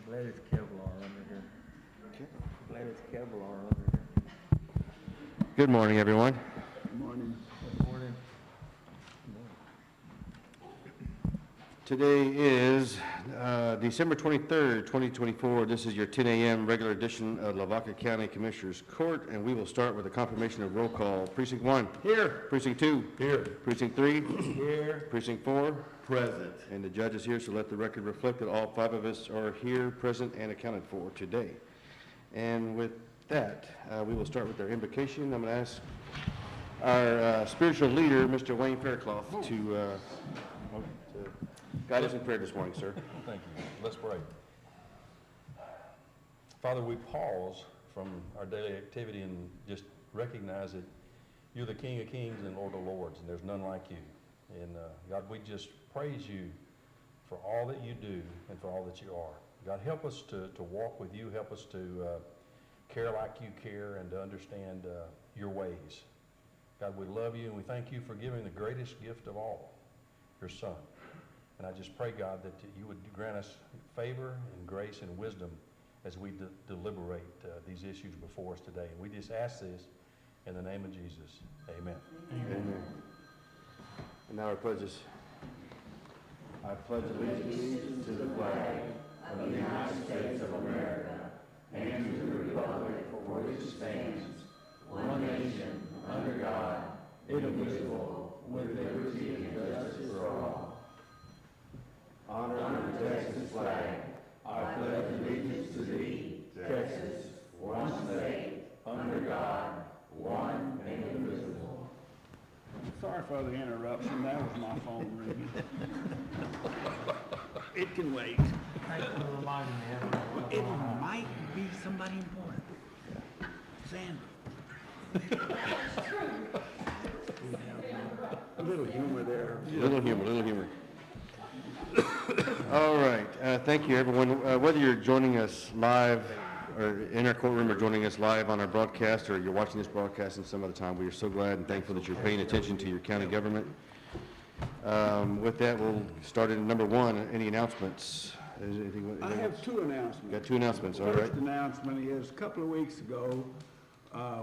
Glad it's Kevlar under here. Glad it's Kevlar under here. Good morning, everyone. Good morning. Good morning. Today is December 23rd, 2024. This is your 10 a.m. regular edition of Lavaca County Commissioners Court, and we will start with a confirmation of roll call. Precinct 1. Here. Precinct 2. Here. Precinct 3. Here. Precinct 4. Present. And the judge is here, so let the record reflect that all 5 of us are here, present, and accounted for today. And with that, we will start with our invocation. I'm going to ask our spiritual leader, Mr. Wayne Faircloth, to guide us in prayer this morning, sir. Thank you. Let's pray. Father, we pause from our daily activity and just recognize that you're the King of Kings and Lord of Lords, and there's none like you. And God, we just praise you for all that you do and for all that you are. God, help us to walk with you. Help us to care like you care and to understand your ways. God, we love you and we thank you for giving the greatest gift of all, your Son. And I just pray, God, that you would grant us favor and grace and wisdom as we deliberate these issues before us today. And we just ask this in the name of Jesus. Amen. Amen. And now our pledges. I pledge allegiance to the flag of the United States of America and to the republic for which it stands, one nation, under God, indivisible, with liberty and justice for all. Honor the Texas flag. I pledge allegiance to thee, Texas, one state, under God, one and indivisible. Sorry for the interruption. That was my phone ringing. It can wait. Thanks for reminding me. It might be somebody important. Sandy. A little humor there. Little humor. All right, thank you, everyone. Whether you're joining us live or in our courtroom or joining us live on our broadcast or you're watching this broadcast in some other time, we are so glad and thankful that you're paying attention to your county government. With that, we'll start in number 1. Any announcements? I have 2 announcements. Got 2 announcements, all right. First announcement is, a couple of weeks ago,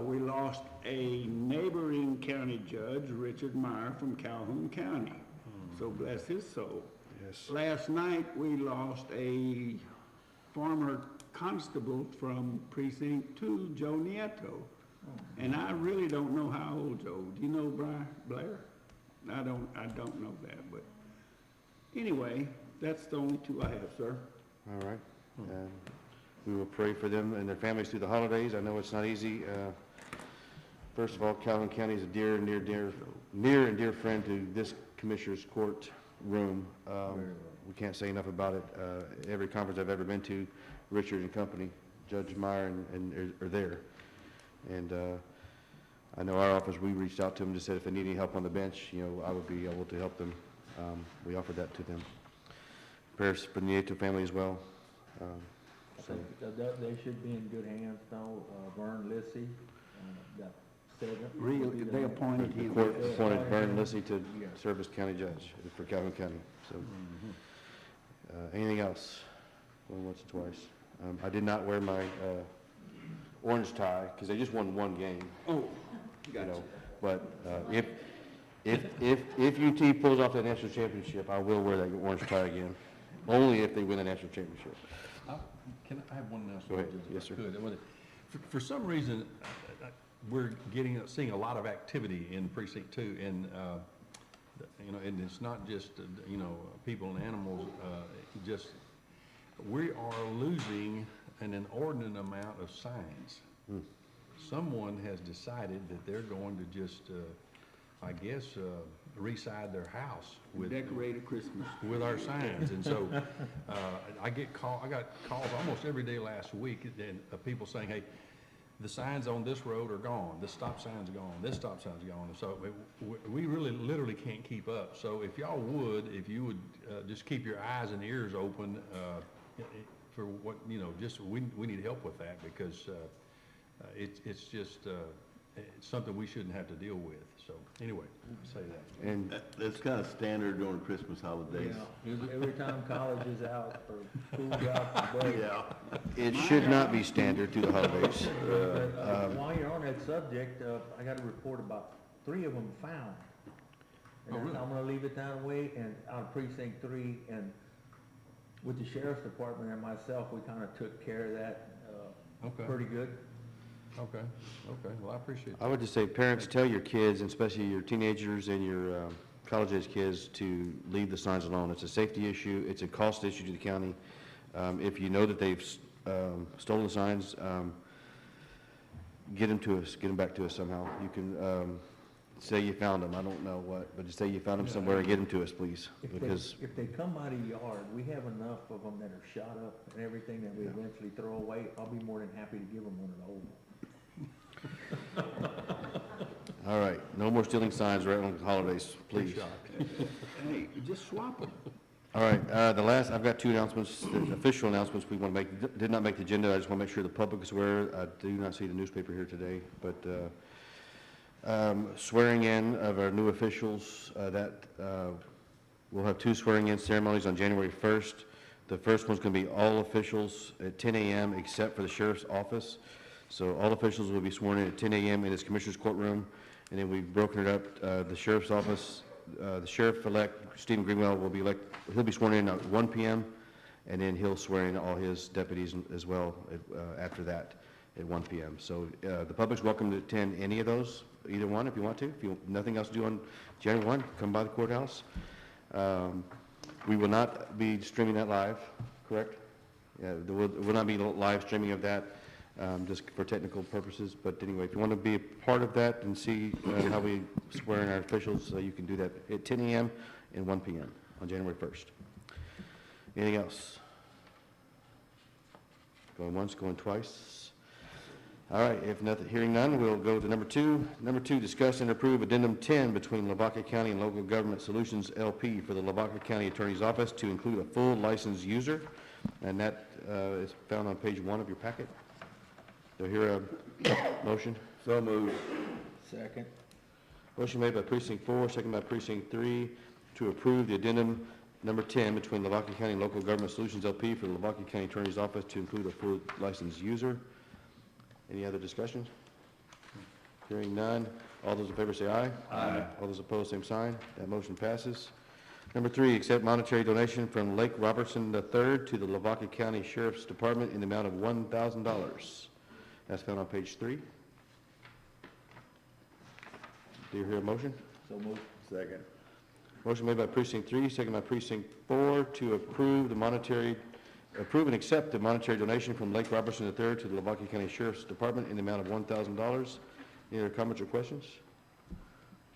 we lost a neighboring county judge, Richard Meyer, from Calhoun County. So bless his soul. Yes. Last night, we lost a former constable from Precinct 2, Joe Nieto. And I really don't know how old Joe. Do you know Blair? I don't know that, but anyway, that's the only 2 I have, sir. All right. We will pray for them and their families through the holidays. I know it's not easy. First of all, Calhoun County is a near and dear friend to this Commissioner's Court room. We can't say enough about it. Every conference I've ever been to, Richard and company, Judge Meyer and are there. And I know our office, we reached out to them and just said if they need any help on the bench, I would be able to help them. We offered that to them. Prayers for the Nieto family as well. So they should be in good hands now. Vern Lissy got set up. They appointed The him. court appointed Vern Lissy to serve as county judge for Calhoun County. So, anything else? Going once or twice. I did not wear my orange tie because they just won 1 game. Oh, gotcha. But if UT pulls off that national championship, I will wear that orange tie again. Only if they win the national championship. Can I have one announcement? Go ahead. Judge, Yes, if sir. I could? For some reason, we're seeing a lot of activity in Precinct 2, and and it's not just people and animals. We are losing an inordinate amount of signs. Someone has decided that they're going to just, reside their house with Decorated Christmas. with our signs. And so I got calls almost every day last week of people saying, hey, the signs on this road are gone, this stop sign's gone, this stop sign's gone. And so we really literally can't keep up. So if you would just keep your eyes and ears open for what, we need help with that because it's just it's something we shouldn't have to deal with. So anyway, say that. And That's kind of standard during Christmas holidays. Yeah, every time college is out or school's out for break. Yeah. it should not be standard through the holidays. But, while you're on that subject, I got a report about 3 of them found. And Oh, really? I'm gonna leave it that way, and out of precinct 3, and with the sheriff's department and myself, we kinda took care of that, Okay. pretty good. Okay, well, I appreciate I that. would just say, parents, tell your kids, and especially your teenagers and your college-age kids, to leave the signs alone. It's a safety issue, it's a cost issue to the county. If you know that they've stolen the signs, get them to us, get them back to us somehow. You can say you found them, I don't know what, but just say you found them somewhere and get them to us, please, because If they come out of the yard, we have enough of them that are shot up and everything that we eventually throw away. I'll be more than happy to give them one of those. all right, no more stealing signs right on the holidays, please. Hey, just swap them. All right, I've got 2 announcements, the official announcements we want to make, did not make the agenda. I just want to make sure the public is aware. I do not see the newspaper here today, but swearing in of our new officials, we'll have 2 swearing-in ceremonies on January 1st. The first one's going to be all officials at 10 a.m. except for the sheriff's office. So all officials will be sworn in at 10 a.m. in his commissioner's courtroom, and then we've broken it up. The sheriff's office, the sheriff-elect, Stephen Greenwell, he'll be sworn in at 1 p.m., and then he'll swear in all his deputies as well after that at 1 p.m. So the public's welcome to attend any of those, either one if you want to. If you have nothing else to do on January 1, come by the courthouse. We will not be streaming that live, correct? Yeah, there will not be live streaming of that, just for technical purposes. But anyway, if you want to be a part of that and see how we swear in our officials, you can do that at 10 a.m. and 1 p.m. on January 1st. Anything else? Going once, going twice? All right, if nothing, hearing none, we'll go to number 2. Number 2, discuss and approve addendum 10 between Lavaca County and Local Government Solutions LP for the Lavaca County Attorney's Office to include a full licensed user, and that is found on page 1 of your packet. Do I hear a motion? So moved. Second. Motion made by precinct 4, second by precinct 3, to approve the addendum number 10 between Lavaca County and Local Government Solutions LP for the Lavaca County Attorney's Office to include a full licensed user. Any other discussion? Hearing none. All those in favor say aye. Aye. All those opposed, same sign. That motion passes. Number 3, accept monetary donation from Lake Robertson III to the Lavaca County Sheriff's Department in the amount of $1,000. That's found on page 3. Do you hear a motion? So moved. Second. Motion made by precinct 3, second by precinct 4, to approve and accept the monetary donation from Lake Robertson III to the Lavaca County Sheriff's Department in the amount of $1,000. Any other comments or questions?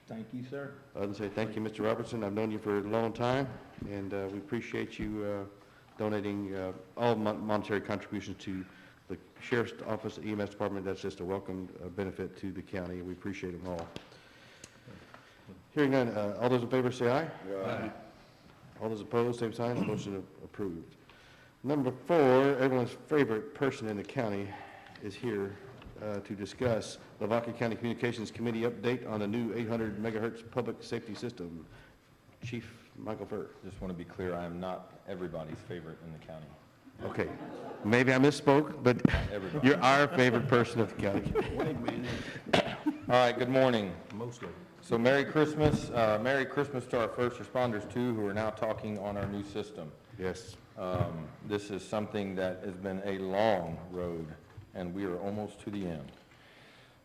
Thank you, sir. I'd say thank you, Mr. Robertson. I've known you for a long time, and we appreciate you donating all monetary contributions to the Sheriff's Office, EMS Department. That's just a welcome benefit to the county, and we appreciate them all. Hearing none, all those in favor say aye. Aye. All those opposed, same sign. Motion approved. Number 4, everyone's favorite person in the county is here to discuss Lavaca County Communications Committee update on the new 800 megahertz public safety system. Chief Michael Furr. Just want to be clear, I am not everybody's favorite in the county. Okay, maybe I misspoke, but Everybody. you're our favorite person of the county. Wait a minute. All right, good morning. Mostly. So Merry Christmas to our first responders too, who are now talking on our new system. Yes. This is something that has been a long road, and we are almost to the end.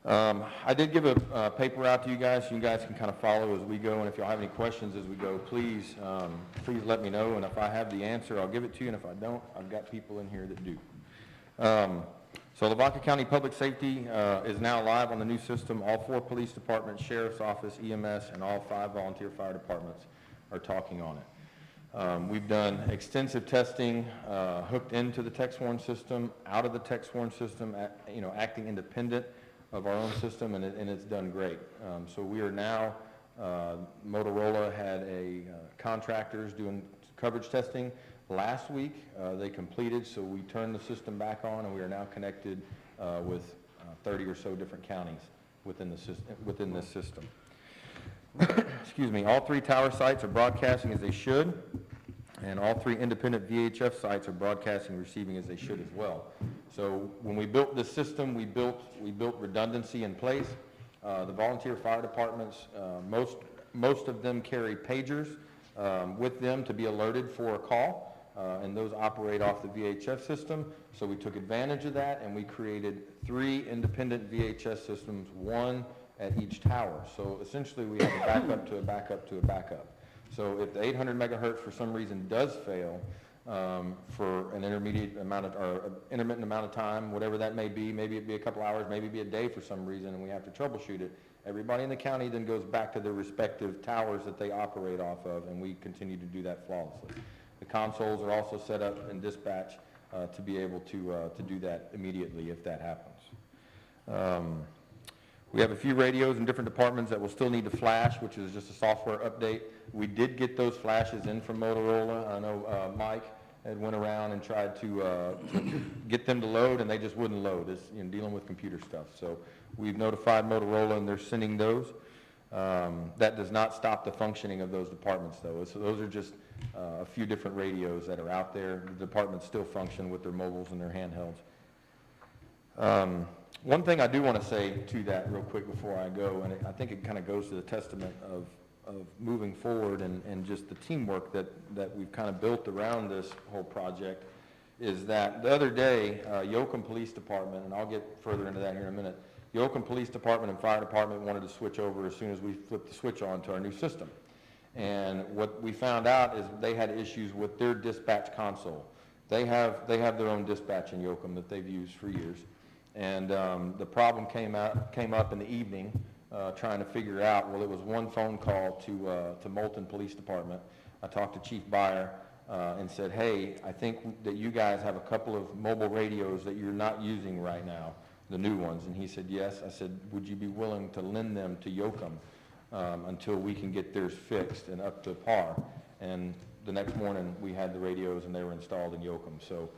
I did give a paper out to you guys, so you guys can kind of follow as we go, and if y'all have any questions as we go, please let me know, and if I have the answer, I'll give it to you, and if I don't, I've got people in here that do. So Lavaca County Public Safety is now live on the new system. All 4 police departments, sheriff's office, EMS, and all 5 volunteer fire departments are talking on it. We've done extensive testing, hooked into the text-sworn system, out of the text-sworn system, acting independent of our own system, and it's done great. So we are now, Motorola had contractors doing coverage testing. Last week, they completed, so we turned the system back on, and we are now connected with 30 or so different counties within this system. Excuse me, all 3 tower sites are broadcasting as they should, and all 3 independent VHF sites are broadcasting and receiving as they should as well. So when we built this system, we built redundancy in place. The volunteer fire departments, most of them carry pagers with them to be alerted for a call, and those operate off the VHF system. So we took advantage of that, and we created 3 independent VHS systems, 1 at each tower. So essentially, we have a backup to a backup to a backup. So if the 800 megahertz for some reason does fail for an intermittent amount of time, whatever that may be, maybe it be a couple hours, maybe it be a day for some reason, and we have to troubleshoot it, everybody in the county then goes back to their respective towers that they operate off of, and we continue to do that flawlessly. The consoles are also set up in dispatch to be able to do that immediately if that happens. We have a few radios in different departments that will still need to flash, which is just a software update. We did get those flashes in from Motorola. I know Mike had went around and tried to get them to load, and they just wouldn't load. It's dealing with computer stuff. So we've notified Motorola, and they're sending those. That does not stop the functioning of those departments, though. So those are just a few different radios that are out there. The departments still function with their mobiles and their handhelds. One thing I do want to say to that real quick before I go, and I think it kind of goes to the testament of moving forward and just the teamwork that we've kind of built around this whole project, is that the other day, Yoakum Police Department, and I'll get further into that here in a minute, Yoakum Police Department and Fire Department wanted to switch over as soon as we flipped the switch on to our new system. And what we found out is they had issues with their dispatch console. They have their own dispatch in Yoakum that they've used for years. And the problem came up in the evening, trying to figure out, well, it was one phone call to Moulton Police Department. I talked to Chief Byer and said, hey, I think that you guys have a couple of mobile radios that you're not using right now, the new ones. And he said, yes. I said, would you be willing to lend them to Yoakum until we can get theirs fixed and up to par? And the next morning, we had the radios and they were installed in Yoakum. So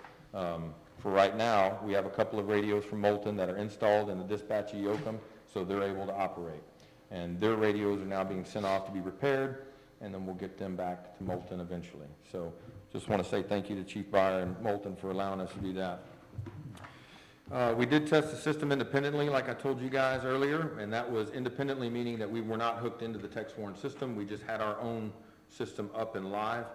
for right now, we have a couple of radios from Moulton that are installed in the dispatch of Yoakum, so they're able to operate. And their radios are now being sent off to be repaired, and then we'll get them back to Moulton eventually. So just want to say thank you to Chief Byer and Moulton for allowing us to do that. We did test the system independently, like I told you guys earlier, and that was independently meaning that we were not hooked into the TextWarn system. We just had our own system up and live.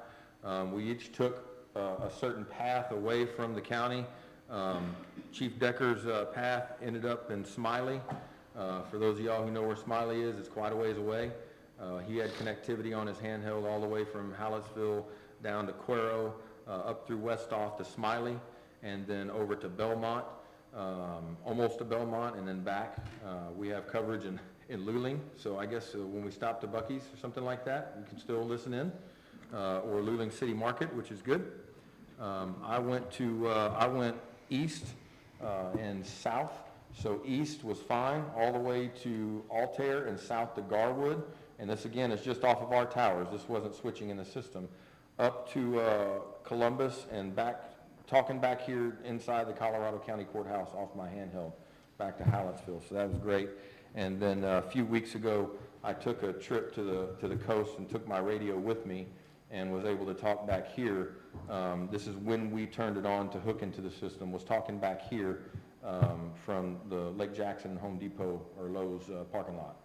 We each took a certain path away from the county. Chief Decker's path ended up in Smiley. For those of y'all who know where Smiley is, it's quite a ways away. He had connectivity on his handheld all the way from Hallettsville down to Cuero, up through Westoff to Smiley, and then over to Belmont, almost to Belmont, and then back. We have coverage in Luling, so I guess when we stop to Buc-ee's or something like that, you can still listen in, or Luling City Market, which is good. I went east and south. So east was fine, all the way to Altair and south to Garwood. And this, again, is just off of our towers. This wasn't switching in the system. Up to Columbus and back, talking back here inside the Colorado County Courthouse off my handheld, back to Hallettsville. So that was great. And then a few weeks ago, I took a trip to the coast and took my radio with me and was able to talk back here. This is when we turned it on to hook into the system, was talking back here from the Lake Jackson Home Depot or Lowe's parking lot.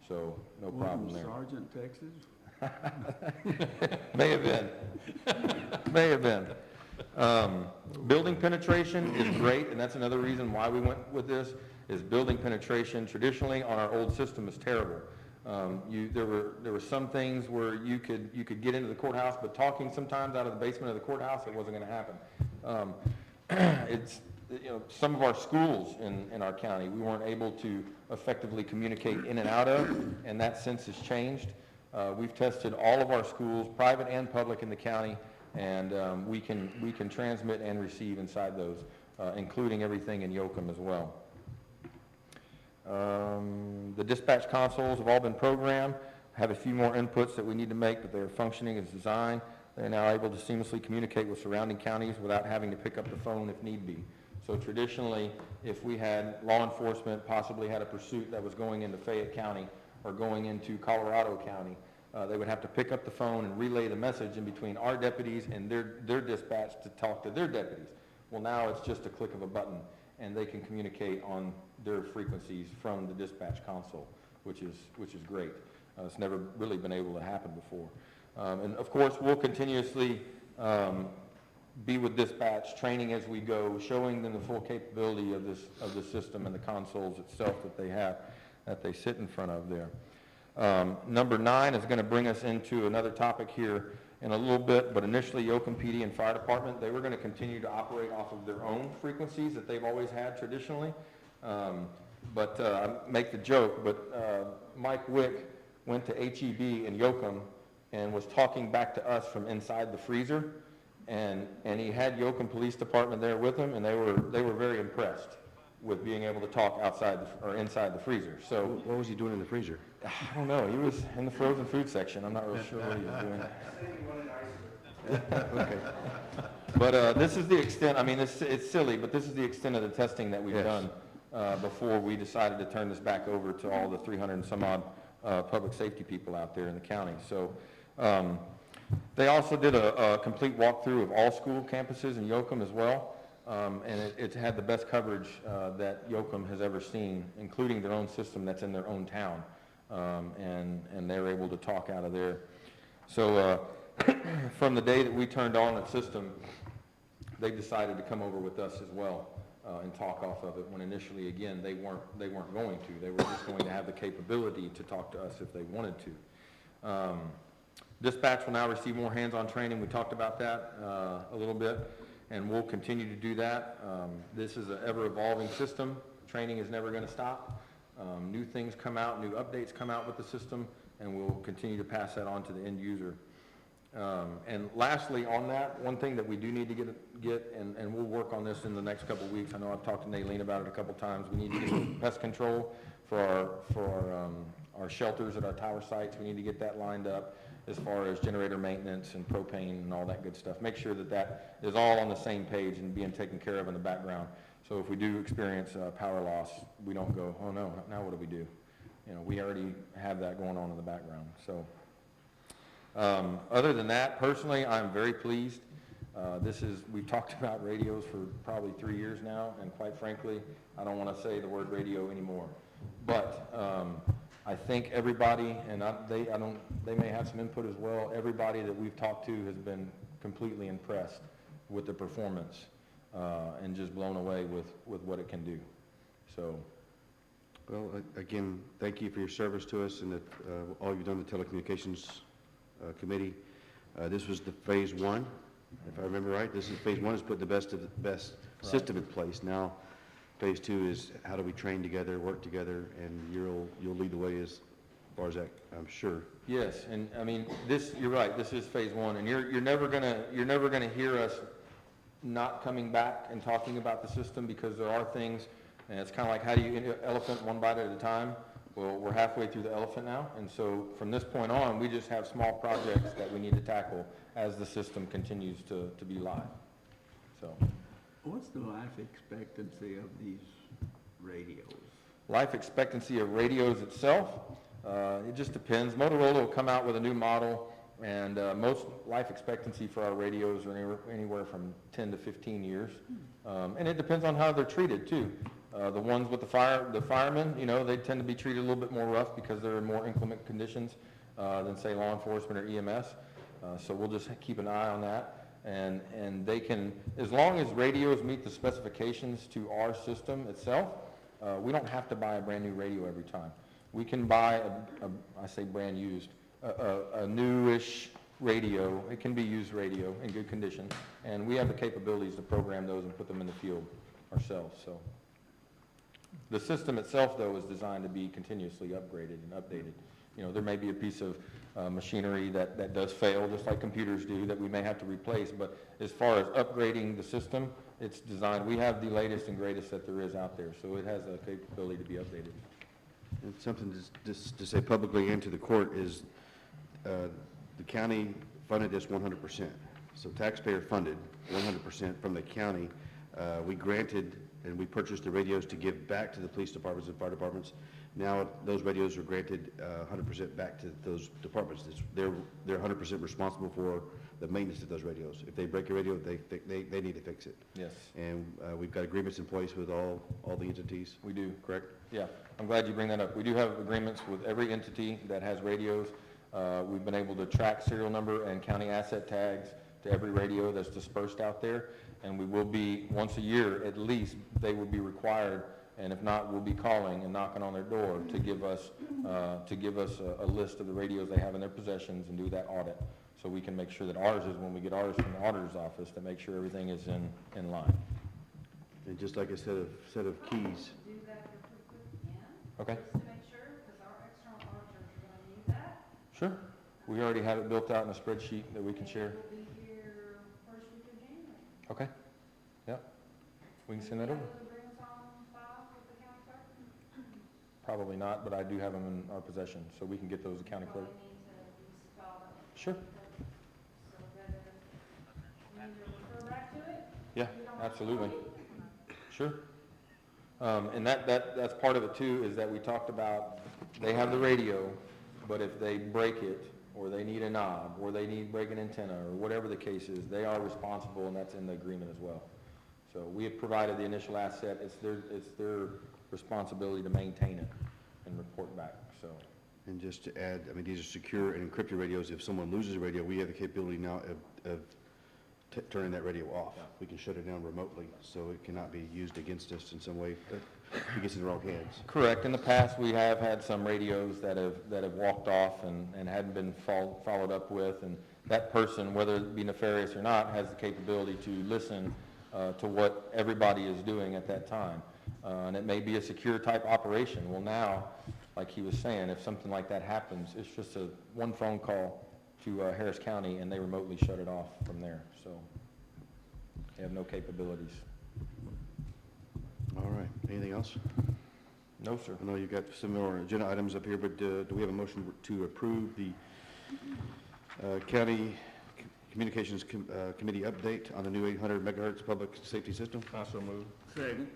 So no problem there. Sergeant, Texas? May have been. May have been. Building penetration is great, and that's another reason why we went with this, is building penetration traditionally on our old system is terrible. There were some things where you could get into the courthouse, but talking sometimes out of the basement of the courthouse, it wasn't going to happen. Some of our schools in our county, we weren't able to effectively communicate in and out of, and that since has changed. We've tested all of our schools, private and public in the county, and we can transmit and receive inside those, including everything in Yoakum as well. The dispatch consoles have all been programmed. Have a few more inputs that we need to make, but they're functioning as designed. They're now able to seamlessly communicate with surrounding counties without having to pick up the phone if need be. So traditionally, if we had law enforcement possibly had a pursuit that was going into Fayette County or going into Colorado County, they would have to pick up the phone and relay the message in between our deputies and their dispatch to talk to their deputies. Well, now it's just a click of a button, and they can communicate on their frequencies from the dispatch console, which is great. It's never really been able to happen before. And of course, we'll continuously be with dispatch, training as we go, showing them the full capability of the system and the consoles itself that they have, that they sit in front of there. Number 9 is going to bring us into another topic here in a little bit, but initially Yoakum PD and Fire Department, they were going to continue to operate off of their own frequencies that they've always had traditionally. I make the joke, but Mike Wick went to HEB in Yoakum and was talking back to us from inside the freezer, and he had Yoakum Police Department there with him, and they were very impressed with being able to talk outside or inside the freezer. So What was he doing in the freezer? I don't know. He was in the frozen food section. I'm not really sure what he was doing. Okay. But this is the extent. I mean, it's silly, but this is the extent of the testing that we've Yes. done before we decided to turn this back over to all the 300 and some odd public safety people out there in the county. So they also did a complete walkthrough of all school campuses in Yoakum as well. And it had the best coverage that Yoakum has ever seen, including their own system that's in their own town. And they're able to talk out of there. So from the day that we turned on that system, they decided to come over with us as well and talk off of it, when initially, again, they weren't going to. They were just going to have the capability to talk to us if they wanted to. Dispatch will now receive more hands-on training. We talked about that a little bit, and we'll continue to do that. This is an ever-evolving system. Training is never going to stop. New things come out, new updates come out with the system, and we'll continue to pass that on to the end user. And lastly, on that, one thing that we do need to get and we'll work on this in the next couple of weeks. I know I've talked to Naylene about it a couple times. We need to get some pest control for our shelters at our tower sites. We need to get that lined up as far as generator maintenance and propane and all that good stuff. Make sure that that is all on the same page and being taken care of in the background. So if we do experience power loss, we don't go, oh no, now what do we do? You know, we already have that going on in the background. So other than that, personally, I'm very pleased. We've talked about radios for probably 3 years now, and quite frankly, I don't want to say the word radio anymore. But I think everybody, and they may have some input as well, everybody that we've talked to has been completely impressed with the performance and just blown away with what it can do. So. Well, again, thank you for your service to us and all you've done to the Telecommunications Committee. This was the phase 1, if I remember right. This is phase 1 is put the best system in place. Now, phase 2 is how do we train together, work together, and you'll lead the way as far as that, I'm sure. Yes, and I mean you're right. This is phase 1, and you're never gonna hear us not coming back and talking about the system, because there are things, and it's kind of like, how do you eat an elephant one bite at a time? Well, we're halfway through the elephant now, and so from this point on, we just have small projects that we need to tackle as the system continues to be live. So, What's the life expectancy of these radios? life expectancy of radios itself, it just depends. Motorola will come out with a new model, and most life expectancy for our radios are anywhere from 10 to 15 years. And it depends on how they're treated too. The ones with the firemen, you know, they tend to be treated a little bit more rough because they're in more inclement conditions than, say, law enforcement or EMS. So we'll just keep an eye on that. And they can, as long as radios meet the specifications to our system itself, we don't have to buy a brand new radio every time. We can buy I say brand used, a newish radio. It can be used radio in good condition, and we have the capabilities to program those and put them in the field ourselves. So the system itself, though, is designed to be continuously upgraded and updated. You know, there may be a piece of machinery that does fail, just like computers do, that we may have to replace, but as far as upgrading the system, it's designed, we have the latest and greatest that there is out there, so it has the capability to be updated. And something to say publicly and to the court is the county funded this 100%. So taxpayer funded 100% from the county. We granted and we purchased the radios to give back to the police departments and fire departments. Now, those radios are granted 100% back to those departments. They're 100% responsible for the maintenance of those radios. If they break a radio, they need to fix it. Yes, And we've got agreements in place with all the entities, we do. correct? Yeah, I'm glad you bring that up. We do have agreements with every entity that has radios. We've been able to track serial number and county asset tags to every radio that's dispersed out there. And we will be, once a year at least, they will be required, and if not, we'll be calling and knocking on their door to give us a list of the radios they have in their possessions and do that audit. So we can make sure that ours is, when we get ours from the auditor's office, to make sure everything is in line. And just like a set of keys. Do that if we can, Okay, just to make sure, because our external auditors are gonna need that. sure. We already have it built out in a spreadsheet that we can share. We'll be here first week of January. Okay, yep. We can send that over. Will you bring us on file with the county clerk? Probably not, but I do have them in our possession, so we can get those to county clerk. Probably need to be filed up. Sure. So that we need to refer back to it? Yeah, You don't have to absolutely. call me? Sure. And that's part of it too, is that we talked about, they have the radio, but if they break it, or they need a knob, or they need break an antenna, or whatever the case is, they are responsible, and that's in the agreement as well. So we have provided the initial asset, it's their responsibility to maintain it and report back, so. And just to add, I mean, these are secure and encrypted radios. If someone loses a radio, we have the capability now of turning that radio off. Yeah. We can shut it down remotely, so it cannot be used against us in some way if it gets in the wrong hands. Correct. In the past, we have had some radios that have walked off and hadn't been followed up with, and that person, whether it be nefarious or not, has the capability to listen to what everybody is doing at that time. And it may be a secure type operation. Well, now, like he was saying, if something like that happens, it's just one phone call to Harris County, and they remotely shut it off from there. So they have no capabilities. All right, anything else? No, sir. I know you've got some more agenda items up here, but do we have a motion to approve the County Communications Committee update on the new 800 megahertz public safety system? Also moved. Second.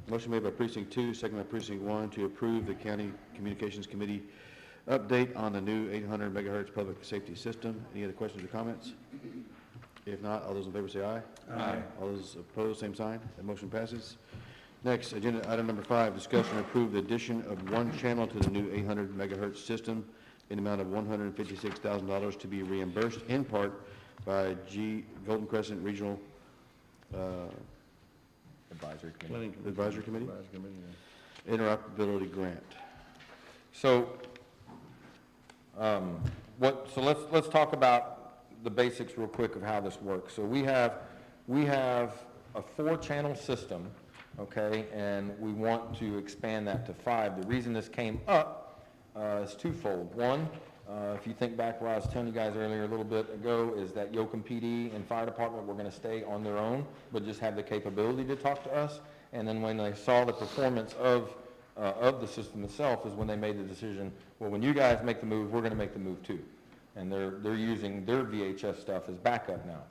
Motion made by precinct 2, second by precinct 1, to approve the County Communications Committee update on the new 800 megahertz public safety system. Any other questions or comments? If not, all those in favor say aye. Aye. All those opposed, same sign. That motion passes. Next, agenda item number 5, discuss and approve the addition of one channel to the new 800 megahertz system in the amount of $156,000 to be reimbursed in part by Golden Crescent Regional Advisory committee. Advisory Committee Interoperability Grant. So, let's talk about the basics real quick of how this works. So we have a 4-channel system, okay, and we want to expand that to 5. The reason this came up is twofold. One, if you think back where I was telling you guys earlier a little bit ago, is that Yoakum PD and Fire Department were going to stay on their own, but just have the capability to talk to us. And then when they saw the performance of the system itself is when they made the decision, well, when you guys make the move, we're going to make the move too. And they're using their VHF stuff as backup now.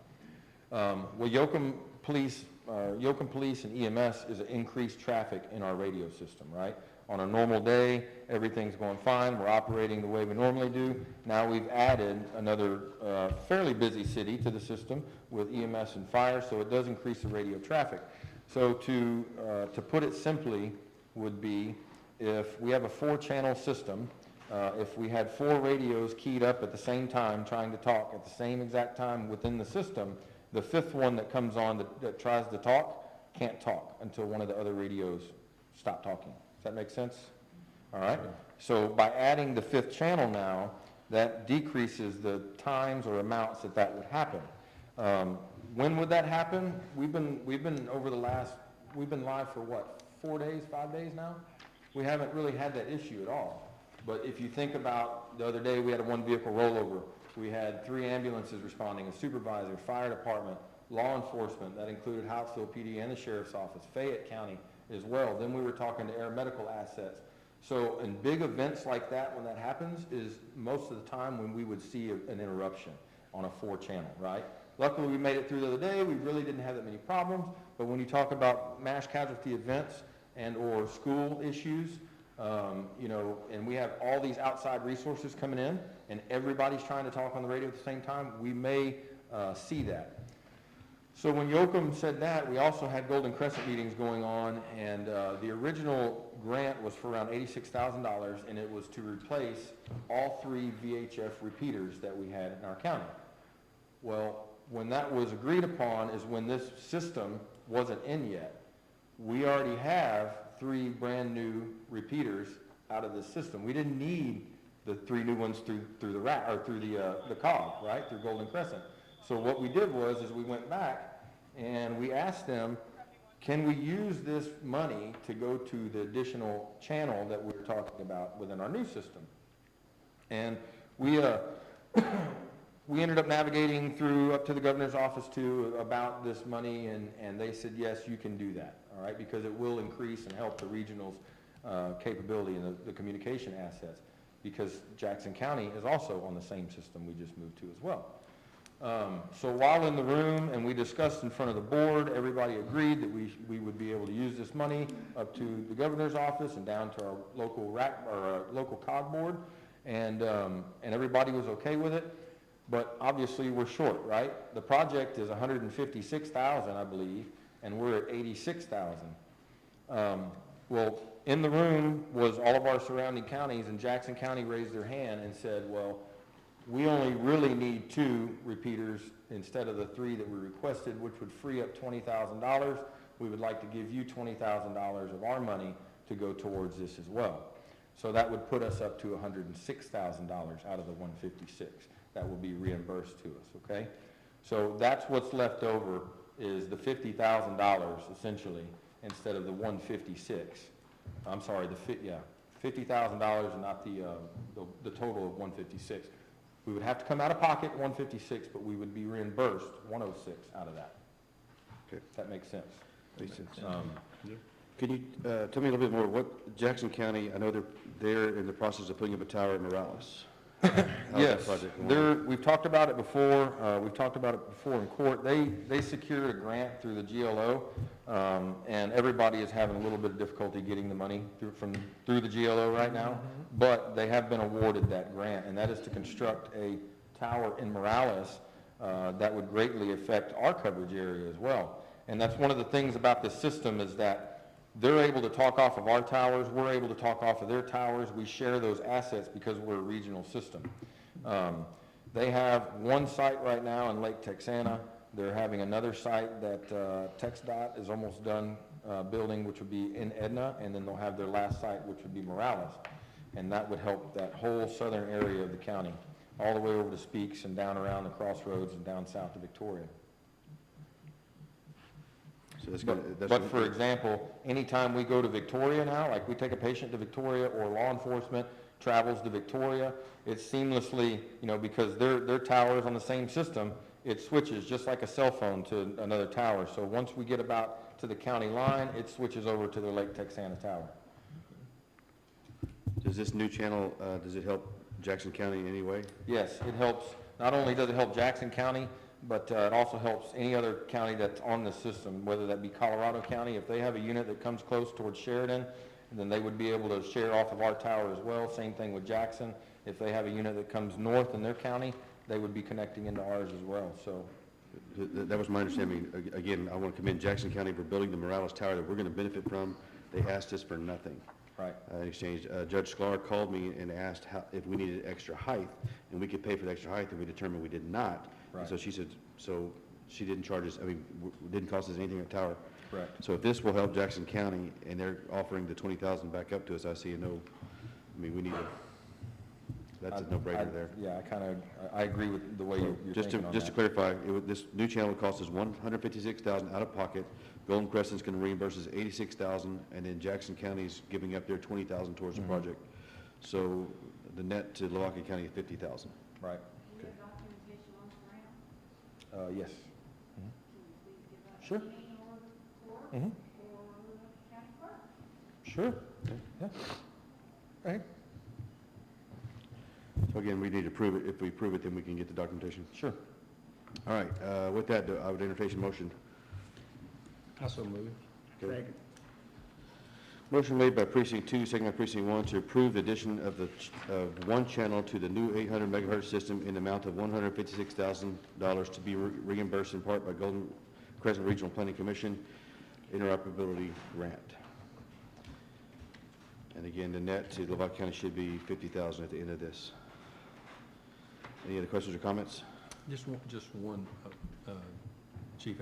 Well, Yoakum Police and EMS is an increased traffic in our radio system, right? On a normal day, everything's going fine. We're operating the way we normally do. Now we've added another fairly busy city to the system with EMS and fire, so it does increase the radio traffic. So to put it simply would be, if we have a 4-channel system, if we had 4 radios keyed up at the same time trying to talk at the same exact time within the system, the 5th one that comes on that tries to talk can't talk until one of the other radios stop talking. Does that make sense? All right. So by adding the 5th channel now, that decreases the times or amounts that would happen. When would that happen? We've been live for what, 4 days, 5 days now? We haven't really had that issue at all. But if you think about the other day, we had a 1-vehicle rollover. We had 3 ambulances responding, a supervisor, fire department, law enforcement. That included Houtsville PD and the Sheriff's Office, Fayette County as well. Then we were talking to air medical assets. So in big events like that, when that happens, is most of the time when we would see an interruption on a 4-channel, right? Luckily, we made it through the other day. We really didn't have that many problems. But when you talk about mass casualty events and/or school issues, you know, and we have all these outside resources coming in, and everybody's trying to talk on the radio at the same time, we may see that. So when Yoakum said that, we also had Golden Crescent meetings going on, and the original grant was for around $86,000, and it was to replace all 3 VHF repeaters that we had in our county. Well, when that was agreed upon is when this system wasn't in yet. We already have 3 brand new repeaters out of this system. We didn't need the 3 new ones through the the COG, right, through Golden Crescent. So what we did was we went back and we asked them, can we use this money to go to the additional channel that we were talking about within our new system? And we we ended up navigating through up to the governor's office too about this money, and they said, yes, you can do that, all right, because it will increase and help the regional's capability and the communication assets, because Jackson County is also on the same system we just moved to as well. So while in the room and we discussed in front of the board, everybody agreed that we would be able to use this money up to the governor's office and down to our local local COG board, and everybody was okay with it. But obviously we're short, right? The project is $156,000, I believe, and we're at $86,000. Well, in the room was all of our surrounding counties, and Jackson County raised their hand and said, well, we only really need 2 repeaters instead of the 3 that we requested, which would free up $20,000. We would like to give you $20,000 of our money to go towards this as well. So that would put us up to $106,000 out of the 156. That will be reimbursed to us, okay? So that's what's left over is the $50,000 essentially instead of the 156. I'm sorry, $50,000 and not the total of 156. We would have to come out of pocket 156, but we would be reimbursed 106 out of that. Okay. If that makes sense. Makes sense. Can you tell me a little bit more, what Jackson County, I know they're in the process of putting up a tower in Morales. How's that Yes, project going? we've talked about it before. We've talked about it before in court. They secured a grant through the GLO, and everybody is having a little bit of difficulty getting the money through the GLO right now. But they have been awarded that grant, and that is to construct a tower in Morales that would greatly affect our coverage area as well. And that's one of the things about this system is that they're able to talk off of our towers, we're able to talk off of their towers, we share those assets because we're a regional system. They have one site right now in Lake Texana. They're having another site that TxDOT is almost done building, which would be in Edna, and then they'll have their last site, which would be Morales. And that would help that whole southern area of the county, all the way over to Speaks and down around the crossroads and down south to Victoria. So that's But for example, anytime we go to Victoria now, like we take a patient to Victoria or law enforcement travels to Victoria, it's seamlessly, you know, because their tower is on the same system, it switches just like a cell phone to another tower. So once we get about to the county line, it switches over to the Lake Texana tower. Does this new channel, does it help Jackson County in any way? Yes, it helps. Not only does it help Jackson County, but it also helps any other county that's on the system, whether that be Colorado County. If they have a unit that comes close towards Sheridan, then they would be able to share off of our tower as well. Same thing with Jackson. If they have a unit that comes north in their county, they would be connecting into ours as well. So That was my understanding. Again, I want to commend Jackson County for building the Morales Tower that we're going to benefit from. They asked us for nothing. right. In exchange, Judge Sklar called me and asked if we needed extra height, and we could pay for the extra height, and we determined we did not. And Right. so she said, so she didn't charge us, didn't cost us anything at tower. Correct. So if this will help Jackson County, and they're offering the 20,000 back up to us, I see we need to, that's a no-brainer there. Yeah, I agree with the way you're thinking on Just to that. clarify, this new channel would cost us $156,000 out of pocket. Golden Crescent's going to reimburse us $86,000, and then Jackson County's giving up their $20,000 towards the project. So the net to Lavaca County is $50,000. Right, Do you have documentation on the grant? yes. Can you please give us Sure. a name or the court Mhm. or the county clerk? Sure, yeah. Right, So again, we need to prove it. If we prove it, then we can get the documentation. sure. All right, with that, I would entertain a motion. I so move. Second. Motion made by precinct 2, second by precinct 1, to approve the addition of one channel to the new 800 megahertz system in the amount of $156,000 to be reimbursed in part by Golden Crescent Regional Planning Commission interoperability grant. And again, the net to Lavaca County should be $50,000 at the end of this. Any other questions or comments? Just one, Chief,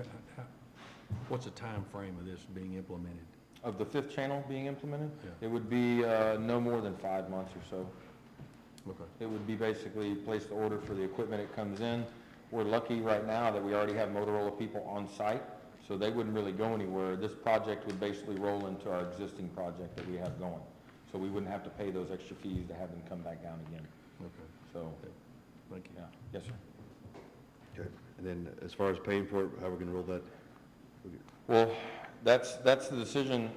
what's the time frame of this being implemented? Of the 5th channel being implemented, Yeah. it would be no more than 5 months or so. Okay. It would be basically place the order for the equipment, it comes in. We're lucky right now that we already have Motorola people on site, so they wouldn't really go anywhere. This project would basically roll into our existing project that we have going. So we wouldn't have to pay those extra fees to have them come back down again. Okay. So, Okay. Thank you. yeah, yes, sir. Okay. And then as far as paying for it, how we're going to roll that? Well, that's the decision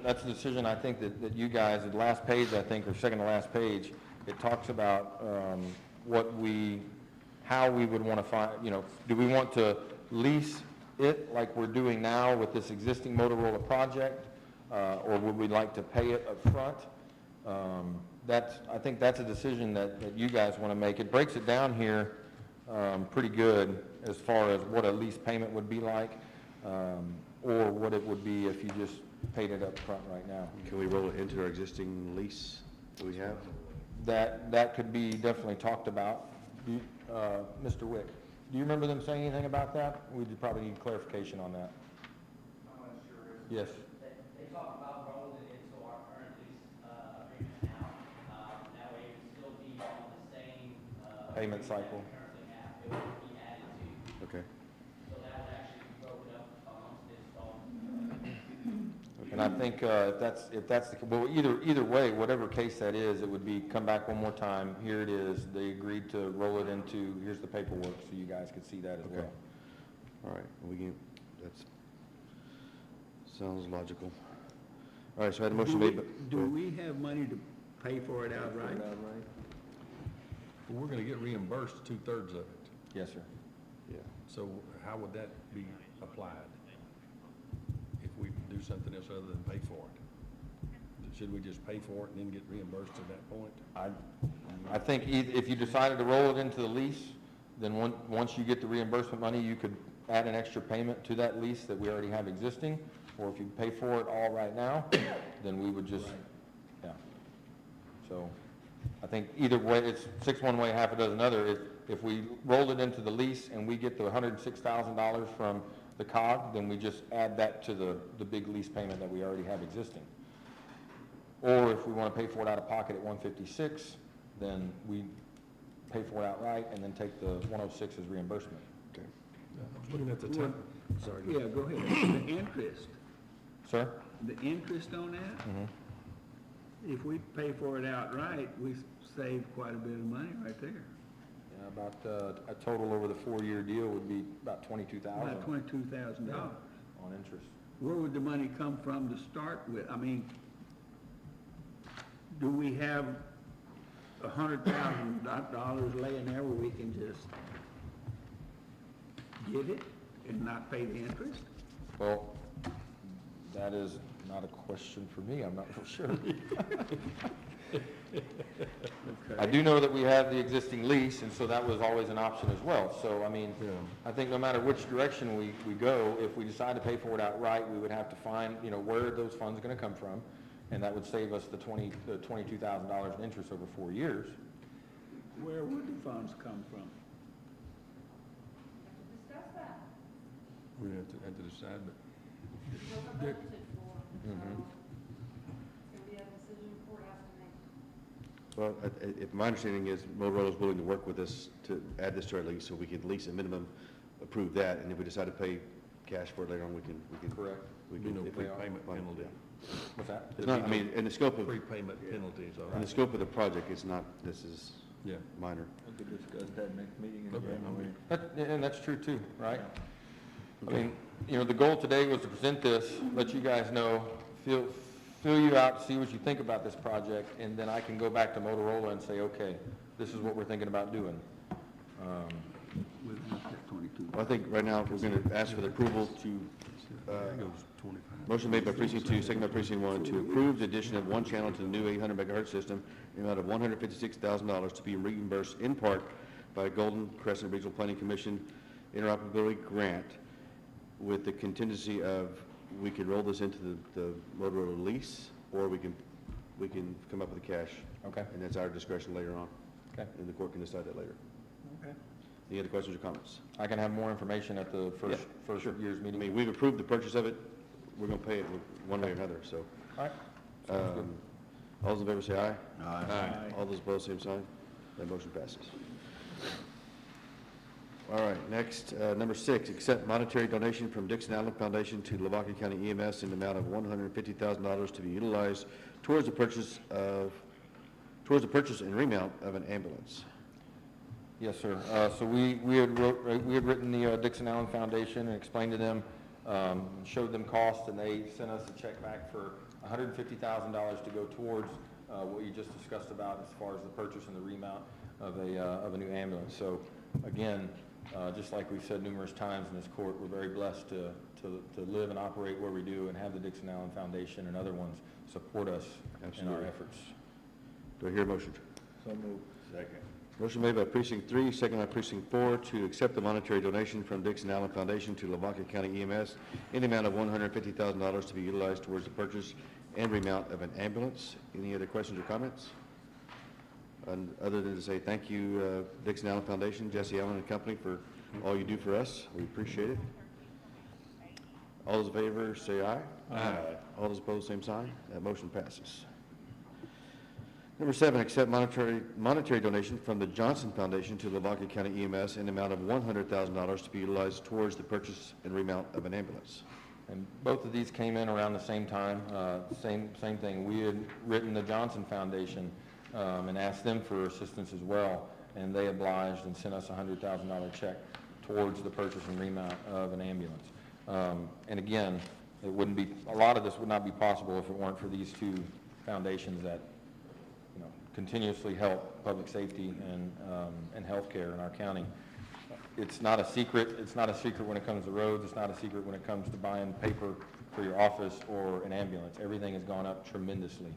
I think that you guys, the last page, I think, or second to last page, it talks about how we would want to find, do we want to lease it like we're doing now with this existing Motorola project, or would we like to pay it up front? I think that's a decision that you guys want to make. It breaks it down here pretty good as far as what a lease payment would be like, or what it would be if you just paid it up front right now. Can we roll it into our existing lease that we have? That could be definitely talked about. Mr. Wick, do you remember them saying anything about that? We probably need clarification on that. I'm not sure. Yes. They talk about rolling it into our current lease agreement now. That way it would still be on the same Payment agreement cycle. that we currently have. It would be added to. Okay. So that would actually be broken up amongst the installments. And I think if that's well, either way, whatever case that is, it would be come back one more time. Here it is. They agreed to roll it into. Here's the paperwork, so you guys could see that as Okay. well. All right, that's, sounds logical. All right, so I had a motion made, Do we have money to pay for it outright? Well, we're gonna get reimbursed 2/3 of it. Yes, sir. yeah, So how would that be applied? If we do something else other than pay for it? Should we just pay for it and then get reimbursed at that point? I think if you decided to roll it into the lease, then once you get the reimbursement money, you could add an extra payment to that lease that we already have existing, or if you pay for it all right now, then we would just, yeah. So, I think either way, it's 6 one way, half a dozen other. If we roll it into the lease and we get the $106,000 from the COG, then we just add that to the big lease payment that we already have existing. Or if we want to pay for it out of pocket at 156, then we pay for it outright and then take the 106 as reimbursement. okay. Looking at the time, sorry. Yeah, go ahead. The interest, Sir? the interest on that? Mm-hmm. If we pay for it outright, we save quite a bit of money right there. Yeah, about a total over the 4-year deal would be about $22,000 About $22,000. on interest. Where would the money come from to start with? I mean, do we have $100,000 laying there where we can just get it and not pay the interest? Well, that is not a question for me, I'm not real sure. I do know that we have the existing lease, and so that was always an option as well. So, I mean, Yeah. I think no matter which direction we go, if we decide to pay for it outright, we would have to find, where those funds are gonna come from, and that would save us the $22,000 in interest over 4 years. Where would the funds come from? Discuss that. We're gonna have to decide, but It wasn't Dick. budgeted for, so Mhm. it's gonna be a decision the court has to make. Well, if my understanding is Motorola's willing to work with us to add this to our lease, so we could at least a minimum approve that, and if we decide to pay cash for it later on, we can. Correct. We Be can. no if we- prepayment fine, penalty. yeah. What's that? It's not, I mean, in the scope of, prepayment penalties, all in the right? scope of the project, it's not, this is Yeah. minor. We could discuss that next meeting in Okay, January. And that's true too, right? I mean, the goal today was to present this, let you guys know, feel you out, see what you think about this project, and then I can go back to Motorola and say, okay, this is what we're thinking about doing. We'll have that 22. Well, I think right now we're going to ask for the approval to, motion made by precinct 2, second by precinct 1, to approve the addition of one channel to the new 800 megahertz system in the amount of $156,000 to be reimbursed in part by Golden Crescent Regional Planning Commission interoperability grant with the contingency of we could roll this into the Motorola lease, or we can come up with the cash. Okay. And that's our discretion later on. Okay. And the court can decide that later. Okay. Any other questions or comments? I can have more information at the first sure. year's I meeting. mean, we've approved the purchase of it, we're gonna pay it one way or another, so. All right. Sounds good. All those in favor say aye. Aye. All those opposed, same sign. That motion passes. All right, next, number 6, accept monetary donation from Dixon Allen Foundation to Lavaca County EMS in the amount of $150,000 to be utilized towards the purchase and remount of an ambulance. Yes, sir. So we had written the Dixon Allen Foundation and explained to them, showed them costs, and they sent us a check back for $150,000 to go towards what you just discussed about as far as the purchase and the remount of a new ambulance. So again, just like we've said numerous times in this court, we're very blessed to live and operate where we do and have the Dixon Allen Foundation and other ones support us in our Absolutely. efforts. Do I hear a motion? So moved. Second. Motion made by precinct 3, second by precinct 4, to accept the monetary donation from Dixon Allen Foundation to Lavaca County EMS in the amount of $150,000 to be utilized towards the purchase and remount of an ambulance. Any other questions or comments? And other than to say thank you, Dixon Allen Foundation, Jesse Allen and Company, for all you do for us. We appreciate it. All those in favor say aye. Aye. All those opposed, same sign. That motion passes. Number 7, accept monetary donation from the Johnson Foundation to Lavaca County EMS in the amount of $100,000 to be utilized towards the purchase and remount of an ambulance. And both of these came in around the same time, same thing. We had written the Johnson Foundation and asked them for assistance as well, and they obliged and sent us a $100,000 check towards the purchase and remount of an ambulance. And again, a lot of this would not be possible if it weren't for these two foundations that continuously help public safety and healthcare in our county. It's not a secret. It's not a secret when it comes to roads. It's not a secret when it comes to buying paper for your office or an ambulance. Everything has gone up tremendously.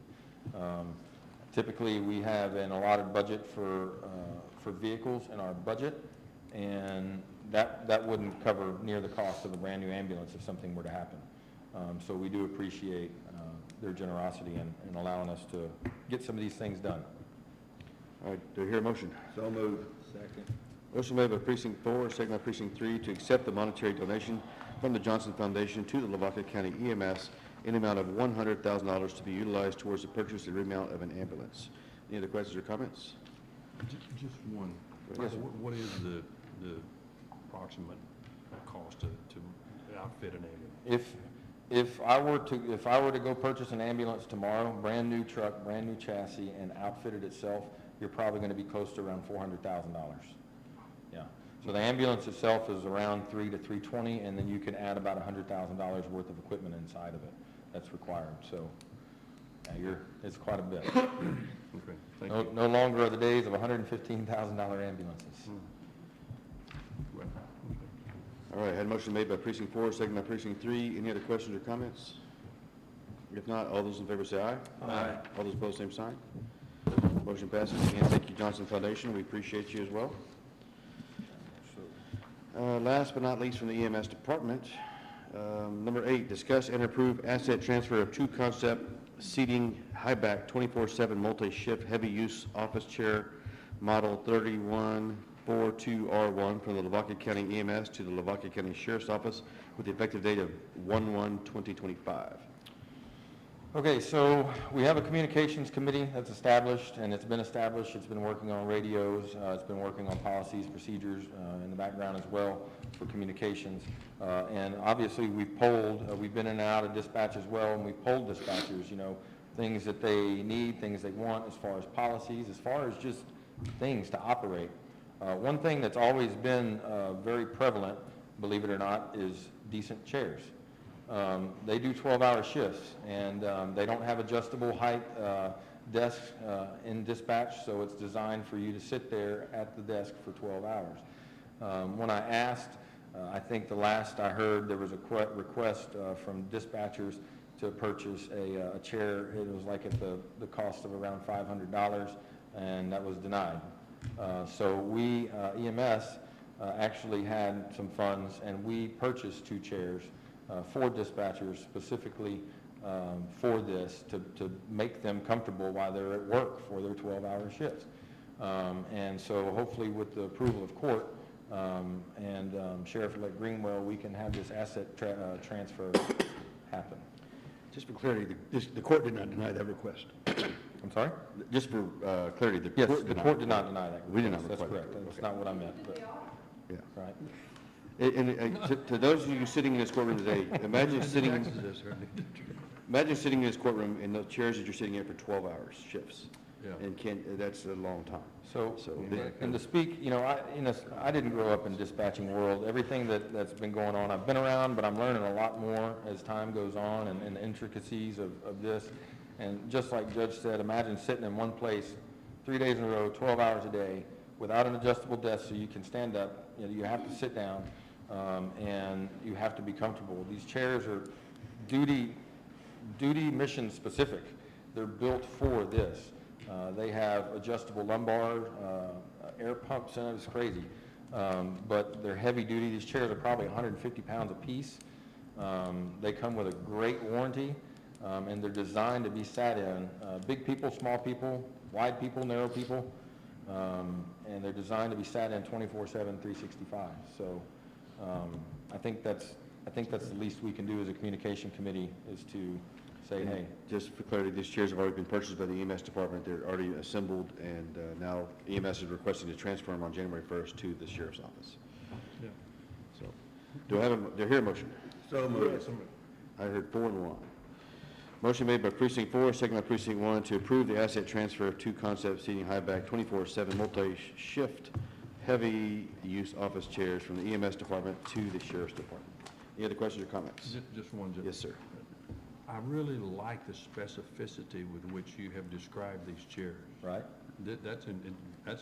Typically, we have an allotted budget for vehicles in our budget, and that wouldn't cover near the cost of a brand new ambulance if something were to happen. So we do appreciate their generosity in allowing us to get some of these things done. All right, do I hear a motion? So moved. Second. Motion made by precinct 4, second by precinct 3, to accept the monetary donation from the Johnson Foundation to the Lavaca County EMS in the amount of $100,000 to be utilized towards the purchase and remount of an ambulance. Any other questions or comments? Just one. Yes, sir. What is the approximate cost to outfit an ambulance? If I were to go purchase an ambulance tomorrow, brand new truck, brand new chassis, and outfit it itself, you're probably going to be close to around $400,000. Yeah. So the ambulance itself is around $300,000 to $320,000, and then you can add about $100,000 worth of equipment inside of it that's required. So yeah, it's quite a bit. Okay, thank you. No longer are the days of $115,000 ambulances. Well, okay. All right, had a motion made by precinct 4, second by precinct 3. Any other questions or comments? If not, all those in favor say aye. Aye. All those opposed, same sign. Motion passes. Again, thank you, Johnson Foundation. We appreciate you as well. Last but not least, from the EMS department, number 8, discuss and approve asset transfer of 2 concept seating high-back 24/7 multi-shift heavy-use office chair model 3142R1 from the Lavaca County EMS to the Lavaca County Sheriff's Office with the effective date of 1/1/2025. Okay, so we have a communications committee that's established, and it's been established. It's been working on radios. It's been working on policies, procedures in the background as well for communications. And obviously, we've polled. We've been in and out of dispatch as well, and we've polled dispatchers, things that they need, things they want as far as policies, as far as just things to operate. One thing that's always been very prevalent, believe it or not, is decent chairs. They do 12-hour shifts, and they don't have adjustable height desks in dispatch, so it's designed for you to sit there at the desk for 12 hours. When I asked I think the last I heard, there was a request from dispatchers to purchase a chair. It was like at the cost of around $500, and that was denied. So we, EMS, actually had some funds, and we purchased 2 chairs for dispatchers specifically for this, to make them comfortable while they're at work for their 12-hour shifts. And so hopefully with the approval of court and Sheriff-elect Greenwell, we can have this asset transfer happen. Just for clarity, the court did not deny that request. I'm sorry? Just for clarity, the Yes, court the court did not deny that. We did not That's require correct. that. That's Okay. not what I meant, but, Yeah. right. To those of you sitting in this courtroom today, imagine sitting in this courtroom in the chairs that you're sitting in for 12 hours shifts. Yeah. And that's a long time. So, So, and to speak, I didn't grow up in dispatching world. Everything that's been going on, I've been around, but I'm learning a lot more as time goes on, and the intricacies of this. And just like Judge said, imagine sitting in one place 3 days in a row, 12 hours a day, without an adjustable desk so you can stand up. You have to sit down, and you have to be comfortable. These chairs are duty mission specific. They're built for this. They have adjustable lumbar, air pumps in it. It's crazy. But they're heavy duty. These chairs are probably 150 pounds a piece. They come with a great warranty, and they're designed to be sat in. Big people, small people, wide people, narrow people, and they're designed to be sat in 24/7, 365. So I think that's the least we can do as a communication committee, is to say, hey. Just for clarity, these chairs have already been purchased by the EMS department. They're already assembled, and now EMS is requesting to transfer them on January 1st to the sheriff's office. Yeah. So, do I hear a motion? So moved. I heard 4 and 1. Motion made by precinct 4, second by precinct 1, to approve the asset transfer of 2 concept seating high back 24/7 multi-shift heavy use office chairs from the EMS department to the sheriff's department. Any other questions or comments? Just one, Judge. Yes, sir. I really like the specificity with which you have described these chairs. Right. That's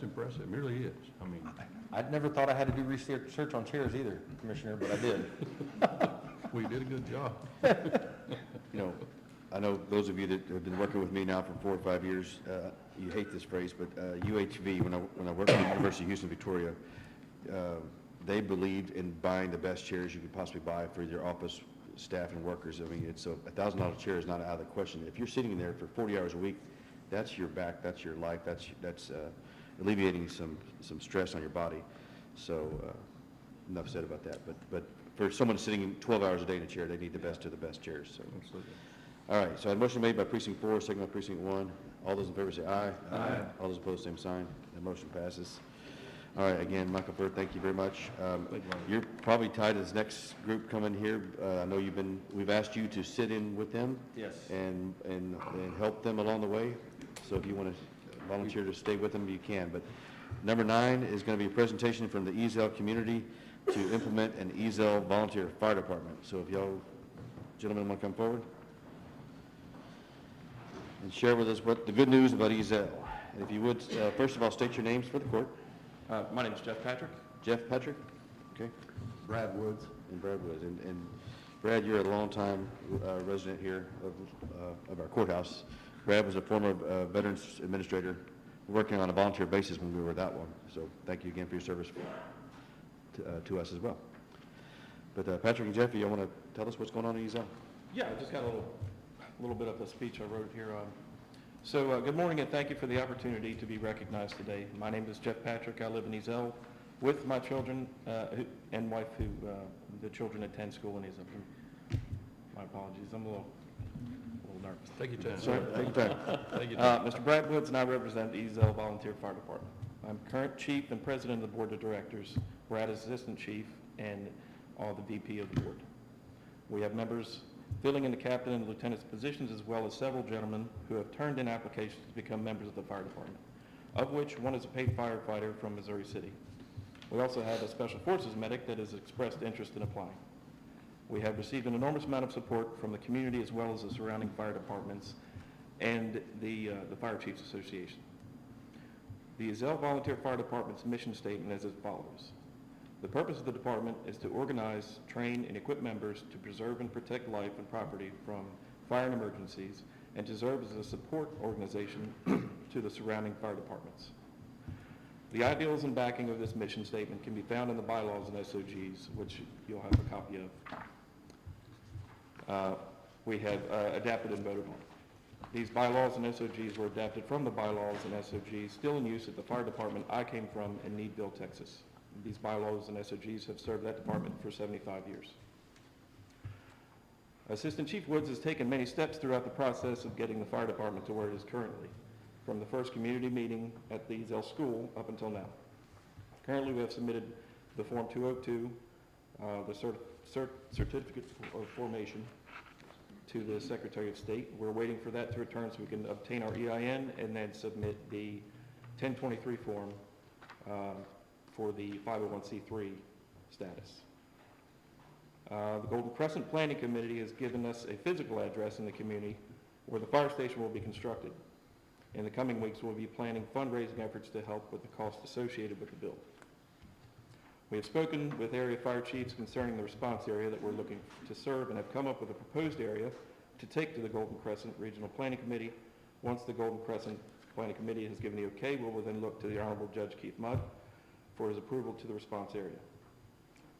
impressive, it really is. I mean, I'd never thought I had to do research on chairs either, Commissioner, but I did. we did a good job. I know those of you that have been working with me now for 4 or 5 years, you hate this phrase, but UHV, when I worked at the University of Houston, Victoria, they believed in buying the best chairs you could possibly buy for your office staff and workers. I mean, it's a $1,000 chair is not out of the question. If you're sitting there for 40 hours a week, that's your back, that's your life, that's alleviating some stress on your body. So enough said about that. But for someone sitting 12 hours a day in a chair, they need the best of the best chairs. So. Absolutely. All right, so a motion made by precinct 4, second by precinct 1. All those in favor say aye. Aye. All those opposed, same sign. The motion passes. All right, again, Michael Bird, thank you very much. You're probably tied to this next group coming here. I know we've asked you to sit in with them. Yes. And help them along the way. So if you want to volunteer to stay with them, you can. But number 9 is going to be a presentation from the Ezel community to implement an Ezel volunteer fire department. So if y'all gentlemen want to come forward and share with us what the good news about Ezel. And if you would, first of all, state your names for the court. My name is Jeff Patrick. Jeff Patrick? Okay. Brad Woods. And Brad Woods. And Brad, you're a longtime resident here of our courthouse. Brad was a former Veterans Administrator working on a volunteer basis when we were that one. So thank you again for your service to us as well. But Patrick and Jeff, you want to tell us what's going on in Ezel? Yeah, I just got a little bit of a speech I wrote here. So good morning, and thank you for the opportunity to be recognized today. My name is Jeff Patrick. I live in Ezel with my children and wife, who the children attend school in Ezel. My apologies, I'm a little nervous. Take your time. Sorry, take your time. Take your time. Mr. Brad Woods and I represent the Ezel Volunteer Fire Department. I'm current chief and president of the board of directors. Brad is assistant chief and the VP of the board. We have members filling in the captain and lieutenant's positions, as well as several gentlemen who have turned in applications to become members of the fire department, of which one is a paid firefighter from Missouri City. We also have a special forces medic that has expressed interest in applying. We have received an enormous amount of support from the community, as well as the surrounding fire departments and the Fire Chiefs Association. The Ezel Volunteer Fire Department's mission statement is as follows: The purpose of the department is to organize, train, and equip members to preserve and protect life and property from fire and emergencies, and to serve as a support organization to the surrounding fire departments. The ideals and backing of this mission statement can be found in the bylaws and SOGs, which you'll have a copy of. We have adapted and voted on. These bylaws and SOGs were adapted from the bylaws and SOGs still in use at the fire department I came from in Needville, Texas. These bylaws and SOGs have served that department for 75 years. Assistant Chief Woods has taken many steps throughout the process of getting the fire department to where it is currently, from the first community meeting at the Eazell School up until now. Currently, we have submitted the Form 202, the certificate of formation, to the Secretary of State. We're waiting for that to return so we can obtain our EIN and then submit the 1023 form for the 501c3 status. The Golden Crescent Planning Committee has given us a physical address in the community where the fire station will be constructed. In the coming weeks, we'll be planning fundraising efforts to help with the cost associated with the build. We have spoken with area fire chiefs concerning the response area that we're looking to serve and have come up with a proposed area to take to the Golden Crescent Regional Planning Committee. Once the Golden Crescent Planning Committee has given the okay, we will then look to the Honorable Judge Keith Mudd for his approval to the response area.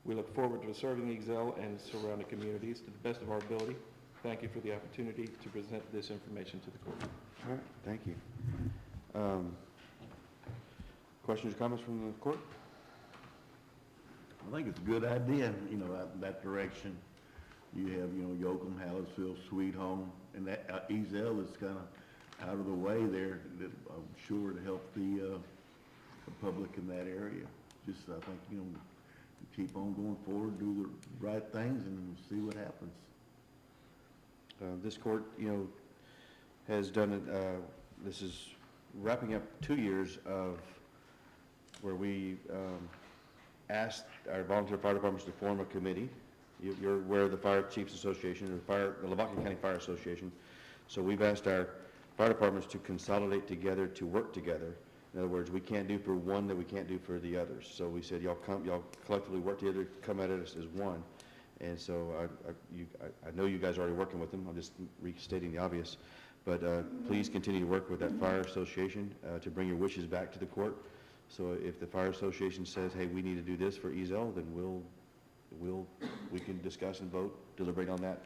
We look forward to serving Eazell and surrounding communities to the best of our ability. Thank you for the opportunity to present this information to the court. All right, thank you. Questions or comments from the court? I think it's a good idea, you know, that direction. You have, you know, Yoakum, Hallettsville, Sweet Home, and that Eazell is kind of out of the way there, that I'm sure to help the public in that area. Just, I think, you know, keep on going forward, do the right things, and see what happens. This court, you know, has done it, this is wrapping up 2 years of where we asked our volunteer fire departments to form a committee. You're aware of the Fire Chiefs Association, or the Lavaca County Fire Association. So we've asked our fire departments to consolidate together, to work together. In other words, we can't do for one that we can't do for the others. So we said, y'all collectively work together, come at us as one. And so I know you guys are already working with them. I'm just restating the obvious. But please continue to work with that fire association to bring your wishes back to the court. So if the fire association says, hey, we need to do this for Eazell, then we can discuss and vote, deliberate on that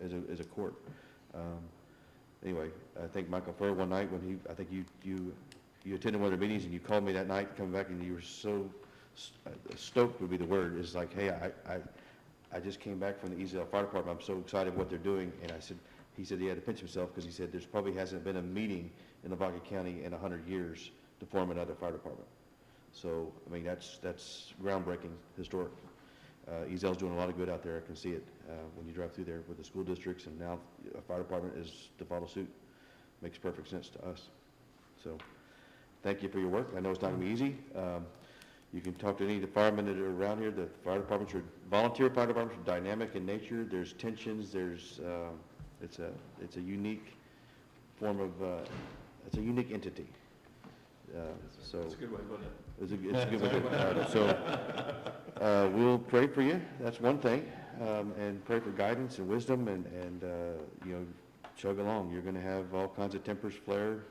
as a court. Anyway, I think Michael Furr one night when I think you attended one of the meetings and you called me that night, coming back, and you were so stoked would be the word. It's like, hey, I just came back from the Eazell Fire Department. I'm so excited what they're doing. And he said he had to pinch himself because he said there's probably hasn't been a meeting in Lavaca County in 100 years to form another fire department. So, I mean, that's groundbreaking, historic. Eazell's doing a lot of good out there. I can see it when you drive through there with the school districts, and now a fire department is to follow suit. Makes perfect sense to us. So, thank you for your work. I know it's not going to be easy. You can talk to any of the firemen that are around here. The fire departments volunteer fire departments are dynamic in nature. There's tensions. It's a unique form of, it's a unique entity. That's a good way of putting it. It's a good way to put it. So we'll pray for you. That's one thing, and pray for guidance and wisdom, and you know, chug along. You're going to have all kinds of tempers flare.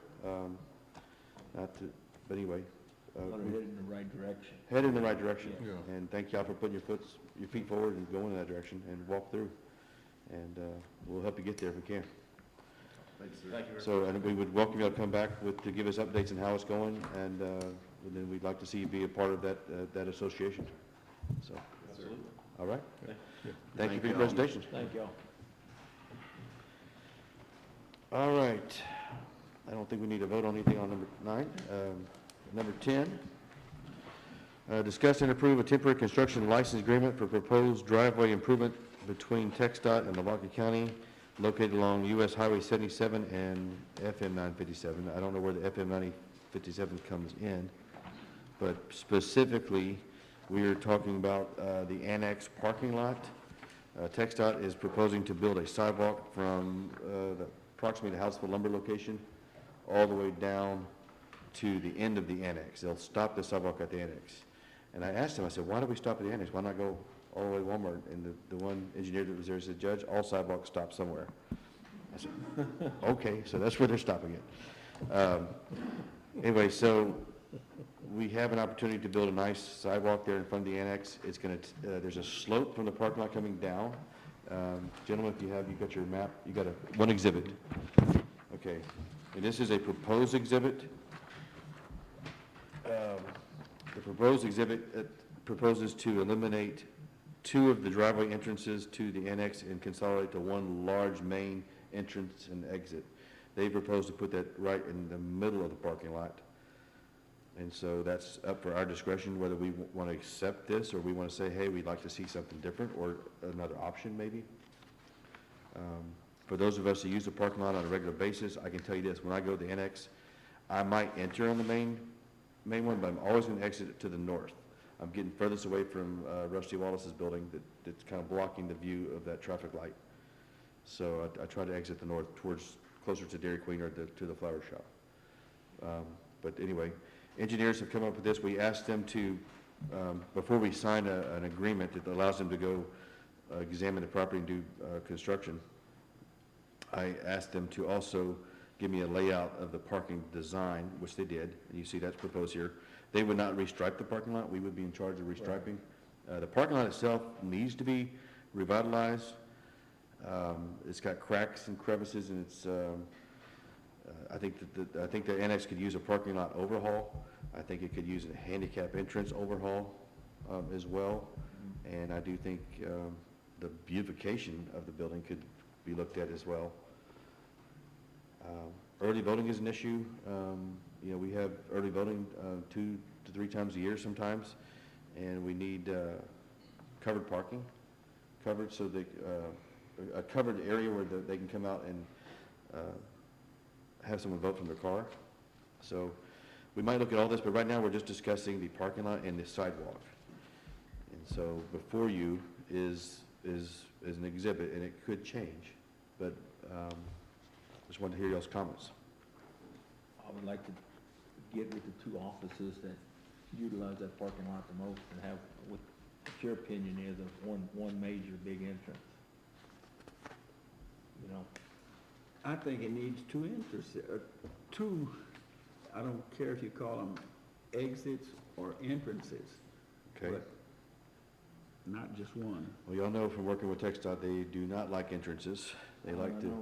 But anyway, But headed in the right direction. head in the right direction. Yeah. And thank y'all for putting your feet forward and going in that direction and walk through. And we'll help you get there if we can. Thank you. So, and we would welcome you to come back to give us updates on how it's going, and then we'd like to see you be a part of that association. So, Absolutely. all right? Yeah. Thank you for your y'all. presentation. Thank y'all. All right. I don't think we need to vote on anything on number 9. Number 10, discuss and approve a temporary construction license agreement for proposed driveway improvement between TxDOT and Lavaca County, located along US Highway 77 and FM 957. I don't know where the FM 957 comes in, but specifically, we are talking about the annex parking lot. TxDOT is proposing to build a sidewalk from approximately the Houseville lumber location all the way down to the end of the annex. They'll stop the sidewalk at the annex. And I asked him, I said, why do we stop at the annex? Why not go all the way to Walmart? And the one engineer that was there said, Judge, all sidewalks stop somewhere. I said, okay, so that's where they're stopping it. Anyway, so we have an opportunity to build a nice sidewalk there in front of the annex. It's gonna, there's a slope from the parking lot coming down. Gentlemen, if you've got your map, you got one exhibit. Okay, and this is a proposed exhibit. The proposed exhibit proposes to eliminate 2 of the driveway entrances to the annex and consolidate to one large main entrance and exit. They propose to put that right in the middle of the parking lot. And so that's up for our discretion, whether we want to accept this or we want to say, hey, we'd like to see something different or another option maybe. For those of us who use the parking lot on a regular basis, I can tell you this, when I go to the annex, I might enter on the main one, but I'm always going to exit it to the north. I'm getting furthest away from Rusty Wallace's building that's kind of blocking the view of that traffic light. So I try to exit the north closer to Dairy Queen or to the flower shop. But anyway, engineers have come up with this. We asked them to, before we sign an agreement that allows them to go examine the property and do construction, I asked them to also give me a layout of the parking design, which they did, and you see that's proposed here. They would not restripe the parking lot. We would be in charge of restriping. The parking lot itself needs to be revitalized. It's got cracks and crevices, and it's, I think the annex could use a parking lot overhaul. I think it could use a handicap entrance overhaul as well. And I do think the beautification of the building could be looked at as well. Early voting is an issue. You know, we have early voting 2 to 3 times a year sometimes, and we need covered parking, covered so that a covered area where they can come out and have someone vote from their car. So we might look at all this, but right now we're just discussing the parking lot and the sidewalk. And so before you is an exhibit, and it could change, but just wanted to hear y'all's comments. I would like to get with the 2 offices that utilize that parking lot the most and have what your opinion is of one major big entrance. You know, I think it needs 2 entrances, 2, I don't care if you call them exits or entrances. Okay. But not just one. Well, y'all know from working with TxDOT, they do not like entrances. They like to.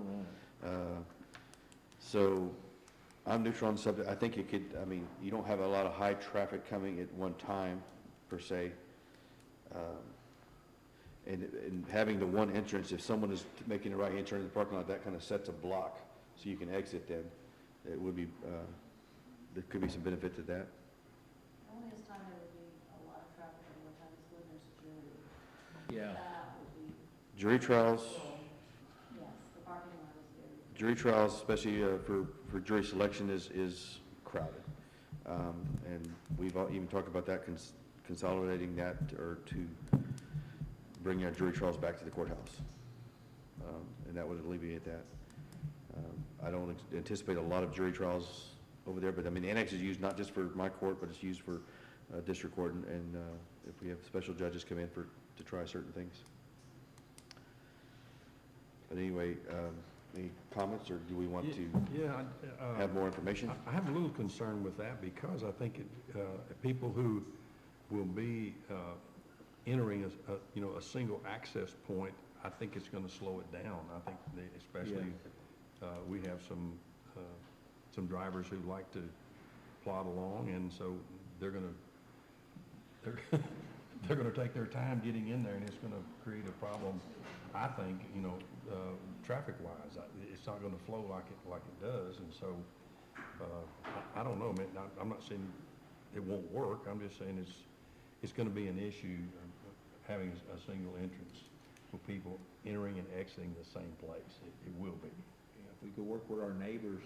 So I'm neutral on the subject. I think it could, I mean, you don't have a lot of high traffic coming at one time, per se. And having the one entrance, if someone is making a right hand turn in the parking lot, that kind of sets a block so you can exit then. It would be, there could be some benefit to that. Only this time there would be a lot of traffic at one time, is when there's jury. yeah. That would be, Jury trials, yes, the parking lot is very. jury trials, especially for jury selection, is crowded. And we've even talked about that, consolidating that or to bring our jury trials back to the courthouse. And that would alleviate that. I don't anticipate a lot of jury trials over there, but I mean, the annex is used not just for my court, but it's used for district court, and if we have special judges come in to try certain things. But anyway, any comments, or do we want to have more information? I have a little concern with that because I think people who will be entering a single access point, I think it's going to slow it down. I think especially we have some drivers who like to plod along, and so they're going to take their time getting in there, and it's going to create a problem. I think, traffic-wise, it's not going to flow like it does, and so I don't know, man. I'm not saying it won't work. I'm just saying it's going to be an issue having a single entrance for people entering and exiting the same place. It will be. Yeah, if we could work with our neighbors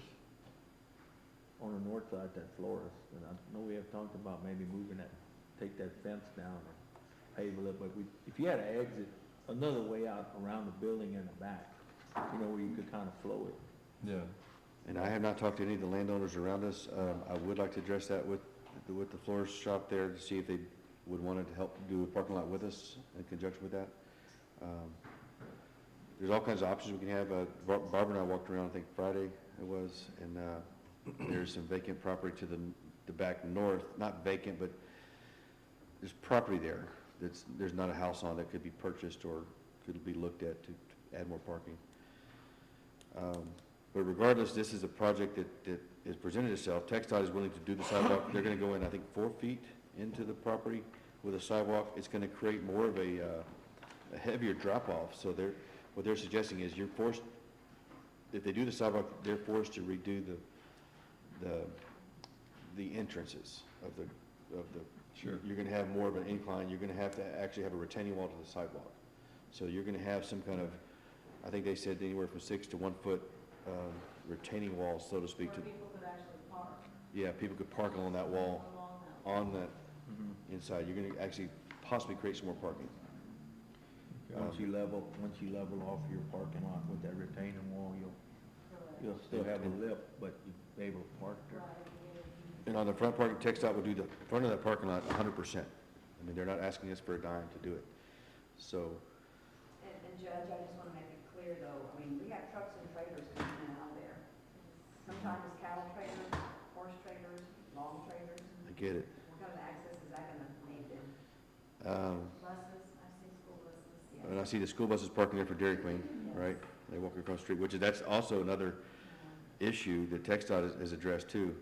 on the north side, that Flores, and I know we have talked about maybe moving take that fence down and pave a little, but if you had an exit, another way out around the building in the back, where you could kind of flow it. Yeah. And I have not talked to any of the landowners around us. I would like to address that with the Flores shop there to see if they would want to help do a parking lot with us in conjunction with that. There's all kinds of options we can have. Barbara and I walked around, I think Friday it was, and there's some vacant property to the back north, not vacant, but there's property there there's not a house on that could be purchased or could be looked at to add more parking. But regardless, this is a project that has presented itself. TxDOT is willing to do the sidewalk. They're going to go in, I think, 4 feet into the property with a sidewalk. It's going to create more of a heavier drop-off. So what they're suggesting is you're forced, if they do the sidewalk, they're forced to redo the entrances of the. Sure. You're going to have more of an incline. You're going to have to actually have a retaining wall to the sidewalk. So you're going to have some kind of, I think they said anywhere from 6 to 1 foot retaining wall, so to speak. Where people could actually park Yeah, people could park along that wall, along that. on that inside. You're going to actually possibly create some more parking. Once you level off your parking lot with that retaining wall, you'll still have a lip, but you'll be able to park there. And on the front parking, TxDOT will do the front of that parking lot 100%. I mean, they're not asking us for a dime to do it. So, And Judge, I just want to make it clear though, I mean, we have trucks and trailers coming in and out there. Sometimes it's cattle trailers, horse trailers, long trailers. I get it. What kind of access is that going to need then? Buses, I've seen school buses, yeah. And I see the school buses parking there for Dairy Queen, right? They walk across the street, that's also another issue that TxDOT has addressed too.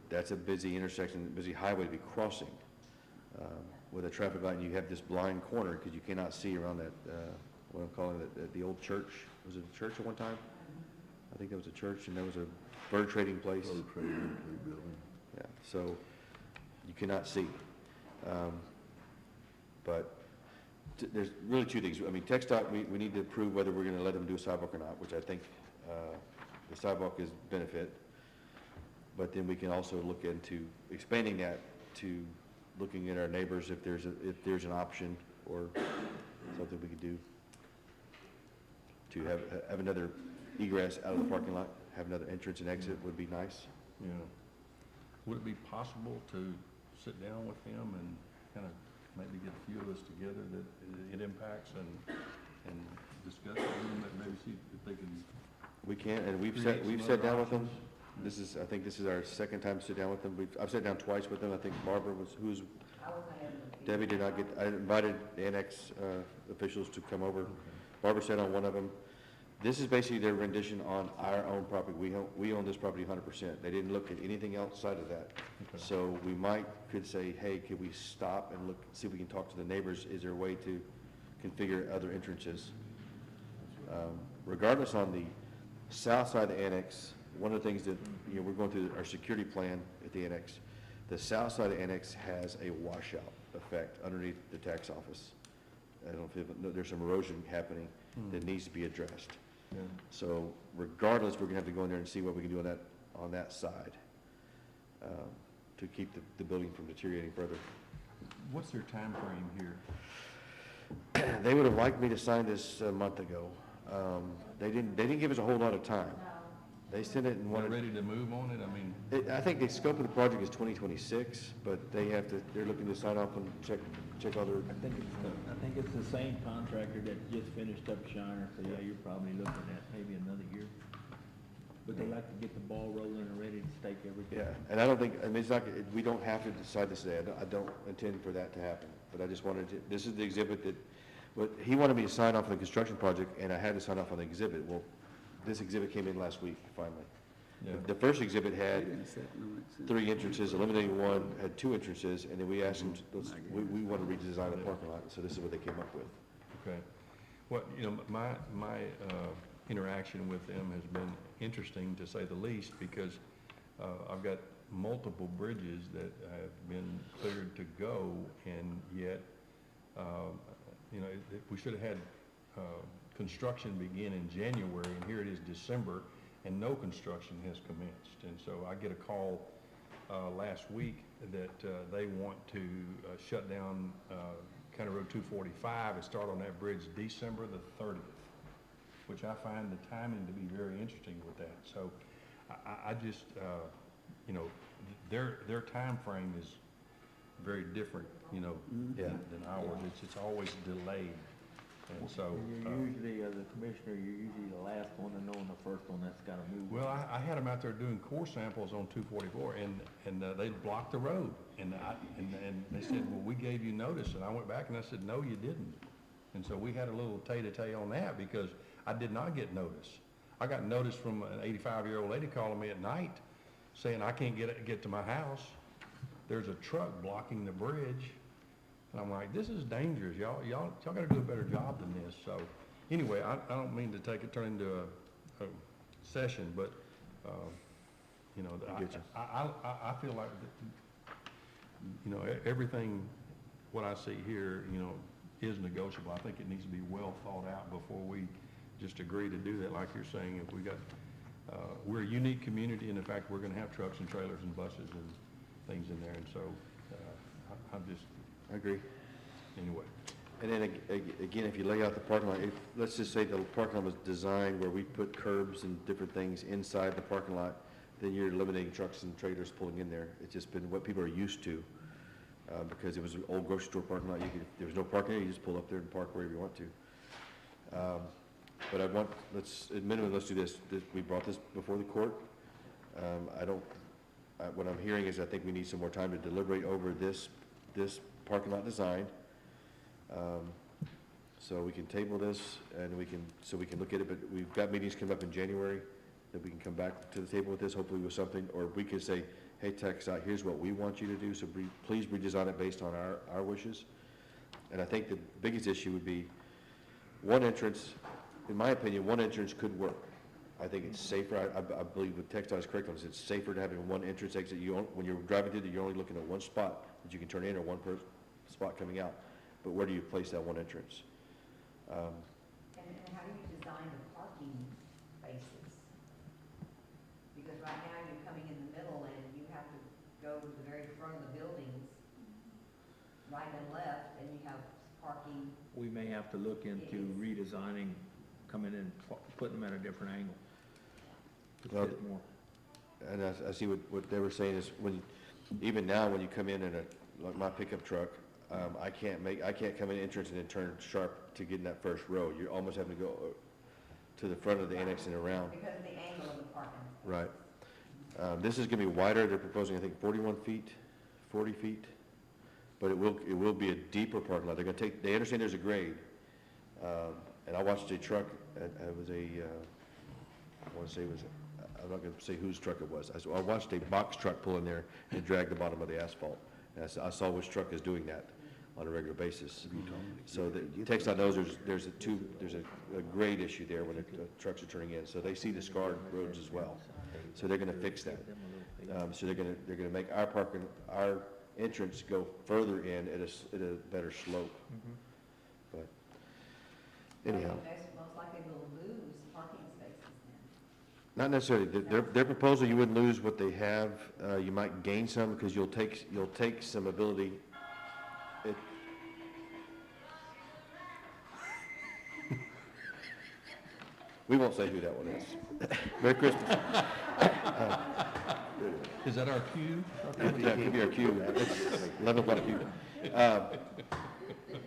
That's a busy intersection, busy highway to be crossing with a traffic light, and you have this blind corner because you cannot see around that, what I'm calling it, the old church. Was it a church at one time? I think there was a church, and there was a bird trading place. Bird trading building. Yeah, so you cannot see. But there's really two things. I mean, TxDOT, we need to approve whether we're going to let them do a sidewalk or not, which I think the sidewalk is benefit. But then we can also look into expanding that to looking at our neighbors if there's an option or something we could do to have another egress out of the parking lot, have another entrance and exit would be nice. Yeah. Would it be possible to sit down with them and kind of maybe get a few of us together that it impacts and discuss with them, that maybe see if they can. We can, and we've create sat some down other with them. options? I think this is our second time to sit down with them. I've sat down twice with them. I think Barbara who's, I was not able to. Debbie did not get, I invited the annex officials to come over. Barbara sat on one of them. This is basically their rendition on our own property. We own this property 100%. They didn't look at anything outside of that. Okay. So we could say, hey, could we stop and look, see if we can talk to the neighbors? Is there a way to configure other entrances? Regardless, on the south side of the annex, one of the things that, we're going through our security plan at the annex. The south side of the annex has a washout effect underneath the tax office. I don't know if there's some erosion happening that needs to be addressed. Yeah. So regardless, we're gonna have to go in there and see what we can do on that side to keep the building from deteriorating further. What's their time frame here? They would have liked me to sign this a month ago. They didn't give us a whole lot of time. They sent it and They're wanted, ready to move on it? I mean, I think the scope of the project is 2026, but they're looking to sign off and check all their, I think it's the same contractor that just finished up Shiner, so yeah, you're probably looking at maybe another year. But they like to get the ball rolling and ready to stake everything. yeah. And I don't think, I mean, it's not, we don't have to decide this today. I don't intend for that to happen. But I just wanted to, this is the exhibit he wanted me to sign off on the construction project, and I had to sign off on the exhibit. Well, this exhibit came in last week, finally. yeah. The first exhibit had Didn't set no exit. 3 entrances, eliminating 1, had 2 entrances, and then we asked them, we want to redesign the parking lot, so this is what they came up with. Okay. Well, my interaction with them has been interesting, to say the least, because I've got multiple bridges that have been cleared to go, and yet, we should have had construction begin in January, and here it is December, and no construction has commenced. And so I get a call last week that they want to shut down County Road 245 and start on that bridge December the 30th, which I find the timing to be very interesting with that. So I just, their time frame is very different, you know, Yeah. than ours. It's always delayed. And so, You're usually, as a commissioner, you're usually the last one to know and the first one that's gotta move. well, I had them out there doing core samples on 244, and they blocked the road. And they said, well, we gave you notice, and I went back and I said, no, you didn't. And so we had a little tete-a-tete on that, because I did not get notice. I got notice from an 85-year-old lady calling me at night, saying, I can't get to my house. There's a truck blocking the bridge. And I'm like, this is dangerous. Y'all gotta do a better job than this. So, anyway, I don't mean to turn into a session, but, you know, I get you. I feel like, you know, everything, what I see here, you know, is negotiable. I think it needs to be well thought out before we just agree to do that. Like you're saying, if we got, we're a unique community, and in fact, we're gonna have trucks and trailers and buses and things in there. And so, I'm just, I agree. anyway. And then again, if you lay out the parking lot, let's just say the parking lot was designed where we put curbs and different things inside the parking lot, then you're eliminating trucks and trailers pulling in there. It's just been what people are used to, because it was an old grocery store parking lot. There was no parking there, you just pull up there and park wherever you want to. But at minimum, let's do this. We brought this before the court. What I'm hearing is I think we need some more time to deliberate over this parking lot design. So we can table this and we can look at it, but we've got meetings coming up in January that we can come back to the table with this, hopefully with something, or we can say, hey, TxDOT, here's what we want you to do, so please redesign it based on our wishes. And I think the biggest issue would be one entrance. In my opinion, one entrance could work. I think it's safer. I believe what TxDOT is correct on this. It's safer to having one entrance exit. When you're driving through, you're only looking at one spot that you can turn in, or one spot coming out. But where do you place that one entrance? And how do you design the parking spaces? Because right now you're coming in the middle and you have to go to the very front of the buildings, right and left, and you have parking. We may have to look into redesigning, coming in, putting them at a different angle. to Well, fit more. And I see what they were saying is even now, when you come in like my pickup truck, I can't come in entrance and then turn sharp to get in that first row. You're almost having to go to the front of the annex and around. Because of the angle of the parking. Right. This is gonna be wider. They're proposing, I think, 41 feet, 40 feet. But it will be a deeper parking lot. They understand there's a grade. And I watched a truck, it was I'm not gonna say whose truck it was. I watched a box truck pull in there and drag the bottom of the asphalt. And I saw which truck is doing that on a regular basis. So the TxDOT knows there's a grade issue there when the trucks are turning in. So they see the scarred roads as well. So they're gonna fix that. So they're gonna make our entrance go further in at a better slope. But anyhow. Most likely we'll lose parking spaces then. Not necessarily. Their proposal, you wouldn't lose what they have. You might gain some because you'll take some ability. We won't say who that one is. Merry Christmas. Is that our cue? That could be our cue. It's 11 o'clock cue.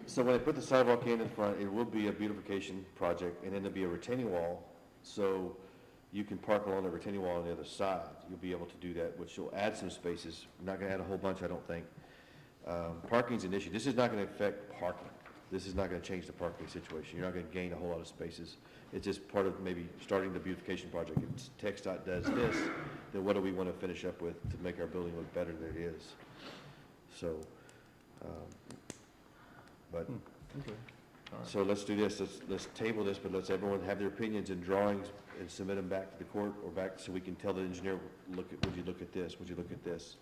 So when they put the sidewalk in front, it will be a beautification project, and then there'll be a retaining wall. So you can park along the retaining wall on the other side. You'll be able to do that, which will add some spaces. Not gonna add a whole bunch, I don't think. Parking's an issue. This is not gonna affect parking. This is not gonna change the parking situation. You're not gonna gain a whole lot of spaces. It's just part of maybe starting the beautification project. If TxDOT does this, then what do we wanna finish up with to make our building look better than it is? So, Okay. so let's do this. Let's table this, but let's everyone have their opinions and drawings and submit them back to the court or back so we can tell the engineer, would you look at this? Would you look at this?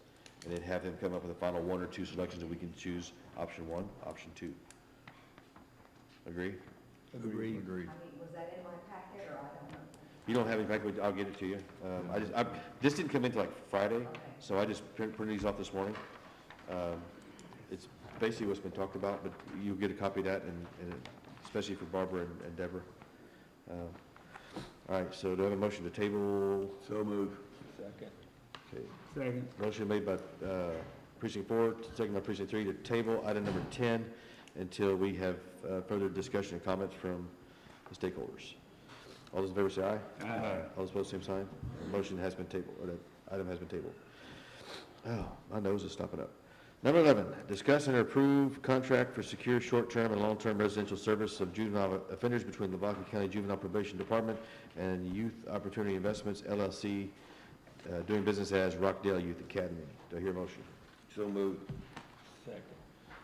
And then have them come up with a final one or two selections that we can choose option one, option two. Agree? Agreed. I mean, was that in my packet, or I don't know? You don't have any, in fact, I'll get it to you. This didn't come in till like Friday, so I just printed these off this morning. It's basically what's been talked about, but you'll get a copy of that, and especially for Barbara and Deborah. All right, so do I have a motion to table? So move. Second. Okay. Second. Motion made by precinct 4, second by precinct 3, to table item number 10 until we have further discussion and comments from the stakeholders. All those in favor say aye. Aye. All those opposed, same sign. The motion has been tabled, or the item has been tabled. Oh, my nose is stopping up. Number 11, discuss and approve contract for secure short-term and long-term residential service of juvenile offenders between Lavaca County Juvenile Probation Department and Youth Opportunity Investments LLC, doing business as Rockdale Youth Academy. Do I hear a motion? So moved. Second.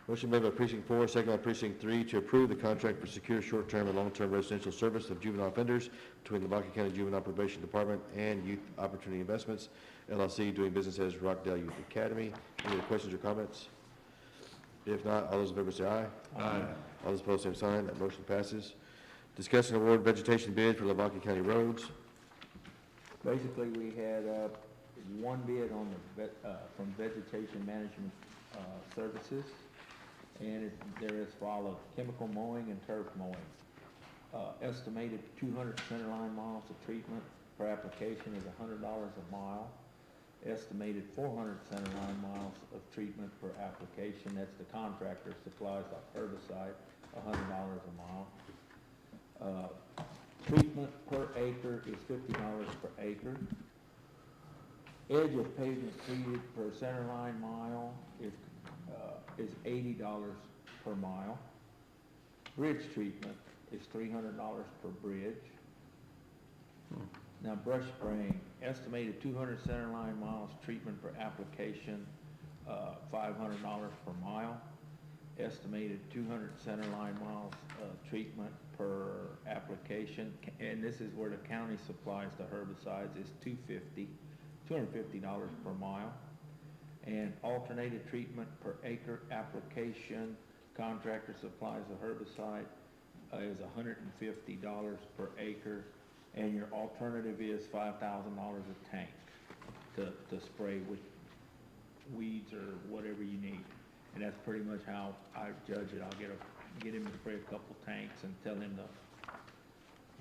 Motion made by precinct 4, second by precinct 3, to approve the contract for secure short-term and long-term residential service of juvenile offenders between Lavaca County Juvenile Probation Department and Youth Opportunity Investments LLC, doing business as Rockdale Youth Academy. Any other questions or comments? If not, all those in favor say aye. Aye. All those opposed, same sign. That motion passes. Discuss and award vegetation bid for Lavaca County roads. Basically, we had, one bid on the, from Vegetation Management, Services, and they're as follows: chemical mowing and turf mowing. Estimated 200 centerline miles of treatment per application is $100 a mile. Estimated 400 centerline miles of treatment per application, that's the contractor supplies like herbicide, $100 a mile. Treatment per acre is $50 per acre. Edge of pavement treated per centerline mile is $80 per mile. Bridge treatment is $300 per bridge. Now, brush spraying, estimated 200 centerline miles treatment per application, $500 per mile. Estimated 200 centerline miles treatment per application, and this is where the county supplies the herbicides, is $250 per mile. And alternated treatment per acre application, contractor supplies the herbicide, is $150 per acre. And your alternative is $5,000 a tank to spray with weeds or whatever you need. And that's pretty much how I judge it. I'll get him to spray a couple tanks and tell him to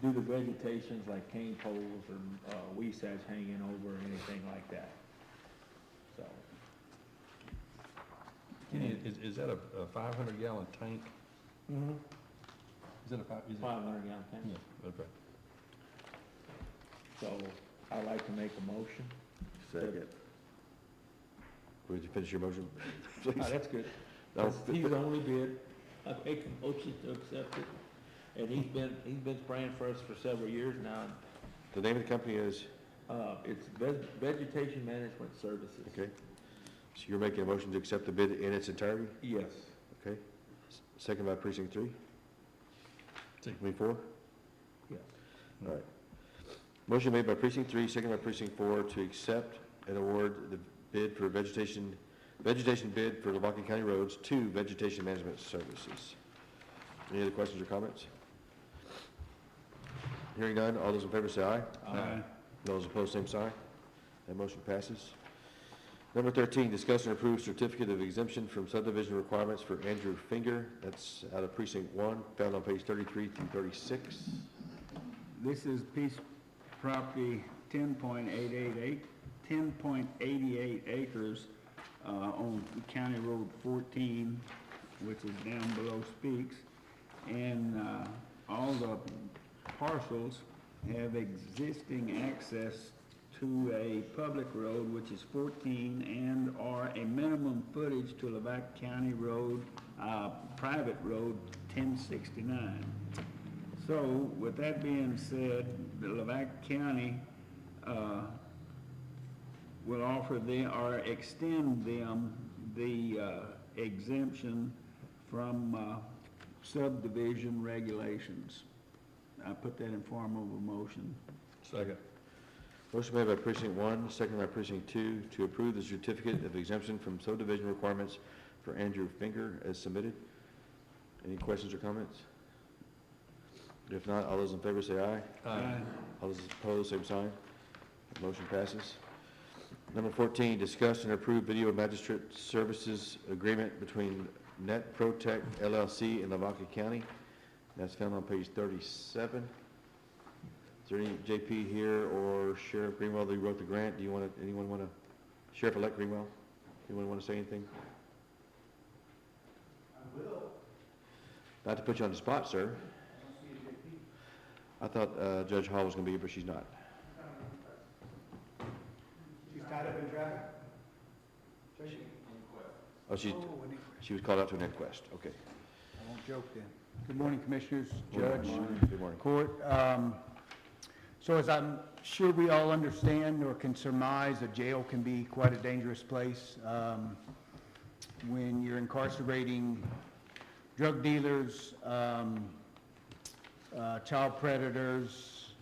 do the vegetations like cane poles or weed sash hanging over or anything like that. So. Kenny, is that a 500-gallon tank? Mm-hmm. Is it a 500 gallon tank. Yeah, okay. So I'd like to make a motion. Second. Would you finish your motion, please? That's good. No. He's the only bid. I make a motion to accept it. And he's been spraying for us for several years now. The name of the company is? It's Vegetation Management Services. Okay. So you're making a motion to accept the bid in its entirety? Yes. Okay. Second by precinct 3? Second. 24? Yes. All right. Motion made by precinct 3, second by precinct 4, to accept and award the bid for vegetation bid for Lavaca County roads to Vegetation Management Services. Any other questions or comments? Hearing none, all those in favor say aye. Aye. Those opposed, same sign. That motion passes. Number 13, discuss and approve certificate of exemption from subdivision requirements for Andrew Finger. That's out of precinct 1, found on page 33 through 36. This is piece property 10.88 acres on County Road 14, which is down below Speaks. And all the parcels have existing access to a public road, which is 14, and are a minimum footage to Lavaca County Road, private road 1069. So, with that being said, the Lavaca County will offer them, or extend them, the exemption from subdivision regulations. I put that in form of a motion. Second. Motion made by precinct 1, second by precinct 2, to approve the certificate of exemption from subdivision requirements for Andrew Finger as submitted. Any questions or comments? If not, all those in favor say aye. Aye. All those opposed, same sign. Motion passes. Number 14, discuss and approve video magistrate services agreement between Net Protect LLC and Lavaca County. That's found on page 37. Is there any JP here or Sheriff Greenwell that wrote the grant? Do you want to, anyone want to, Sheriff-elect Greenwell? Anyone want to say anything? I will. Not to put you on the spot, sir. I thought Judge Hall was going to be here, but she's not. She's tied up in traffic? Oh, she was called out to an inquest. Okay. I won't joke then. Good morning, Commissioners, Judge, Good morning. Court. So as I'm sure we all understand or can surmise, a jail can be quite a dangerous place. When you're incarcerating drug dealers, child predators,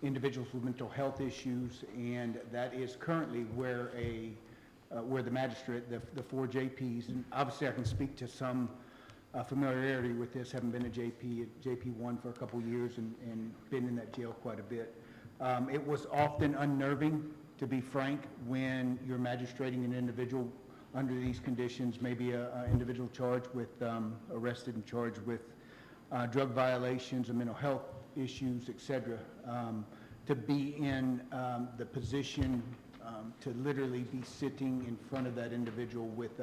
individuals with mental health issues, and that is currently where the magistrate, the 4 JPs, and obviously I can speak to some familiarity with this, having been at JP1 for a couple years and been in that jail quite a bit. It was often unnerving, to be frank, when you're magistrating an individual under these conditions, maybe an individual charged with, arrested and charged with drug violations or mental health issues, et cetera, to be in the position to literally be sitting in front of that individual with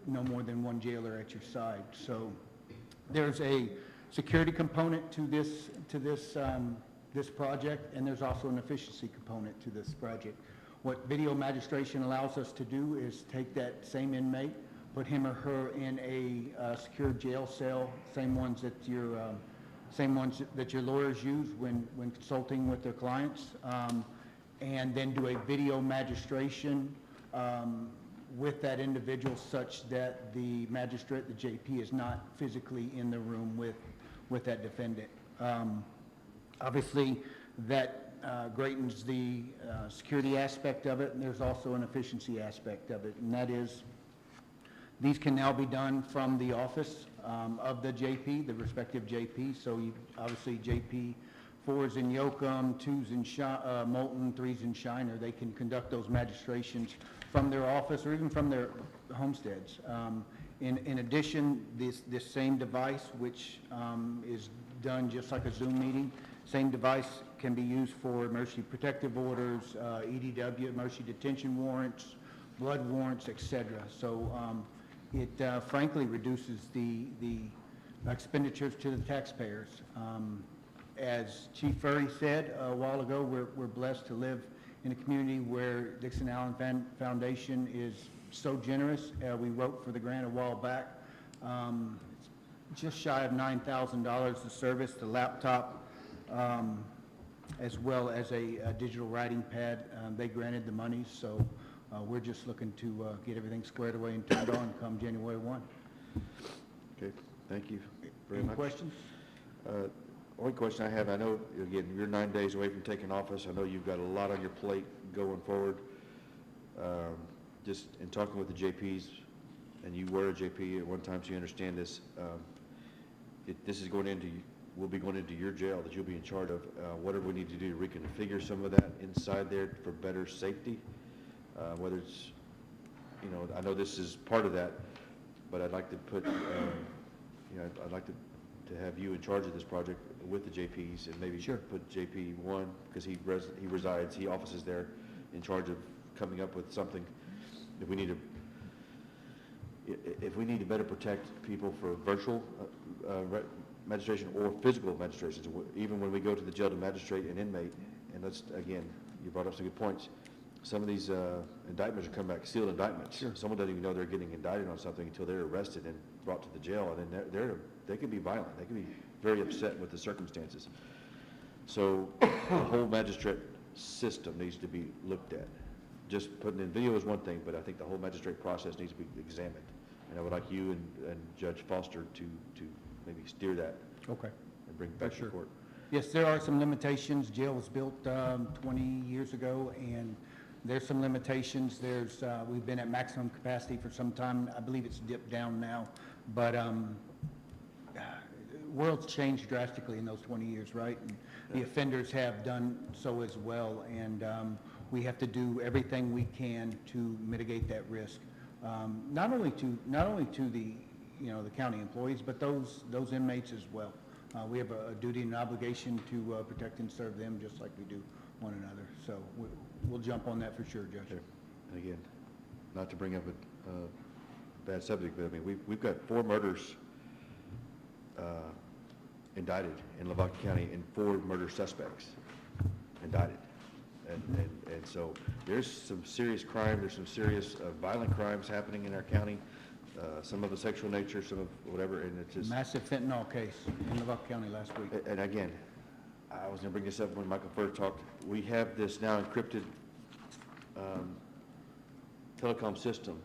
no more than one jailer at your side. So there's a security component to this project, and there's also an efficiency component to this project. What video magistration allows us to do is take that same inmate, put him or her in a secure jail cell, same ones that your lawyers use when consulting with their clients, and then do a video magistration with that individual such that the magistrate, the JP, is not physically in the room with that defendant. Obviously, that greatens the security aspect of it, and there's also an efficiency aspect of it, and that is these can now be done from the office of the JP, the respective JP. So obviously JP 4's in Yoakum, 2's in Moulton, 3's in Shiner. They can conduct those magistrations from their office or even from their homesteads. In addition, this same device, which is done just like a Zoom meeting, same device can be used for emergency protective orders, EDW, emergency detention warrants, blood warrants, etc. So it frankly reduces the expenditures to the taxpayers. As Chief Furry said a while ago, we're blessed to live in a community where Dixon Allen Foundation is so generous. We wrote for the grant a while back. It's just shy of $9,000 to service, the laptop, as well as a digital writing pad. They granted the money, so we're just looking to get everything squared away and turned on come January 1. Okay, thank you very much. Any questions? Only question I have, I know, again, you're 9 days away from taking office. I know you've got a lot on your plate going forward. Just in talking with the JPs, and you were a JP at one time, so you understand this, this is will be going into your jail that you'll be in charge of. Whatever we need to do to reconfigure some of that inside there for better safety, whether it's, I know this is part of that, but I'd like to put, I'd like to have you in charge of this project with the JPs, and maybe put JP 1, because he resides, he offices there, in charge of coming up with something. If we need to better protect people for virtual magistration or physical magistrations, even when we go to the jail to magistrate an inmate, and again, you brought up some good points. Some of these indictments are coming back sealed indictments. Sure. Someone doesn't even know they're getting indicted on something until they're arrested and brought to the jail, and then they can be violent. They can be very upset with the circumstances. So the whole magistrate system needs to be looked at. Just putting in video is one thing, but I think the whole magistrate process needs to be examined. And I would like you and Judge Foster to maybe steer that. Okay. And bring it back to court. Yes, there are some limitations. Jail was built 20 years ago, and there's some limitations. We've been at maximum capacity for some time. I believe it's dipped down now, but the world's changed drastically in those 20 years, right? And the offenders have done so as well, and we have to do everything we can to mitigate that risk. Not only to the the county employees, but those inmates as well. We have a duty and obligation to protect and serve them just like we do one another. So we'll jump on that for sure, Judge. Sure. And again, not to bring up a bad subject, but I mean, we've got 4 murders indicted in Lavaca County and 4 murder suspects indicted. And so there's some serious crime, there's some serious violent crimes happening in our county, some of a sexual nature, some of whatever, and it's just. Massive fentanyl case in Lavaca County last week. And again, I was gonna bring this up when Michael first talked. We have this now encrypted telecom system,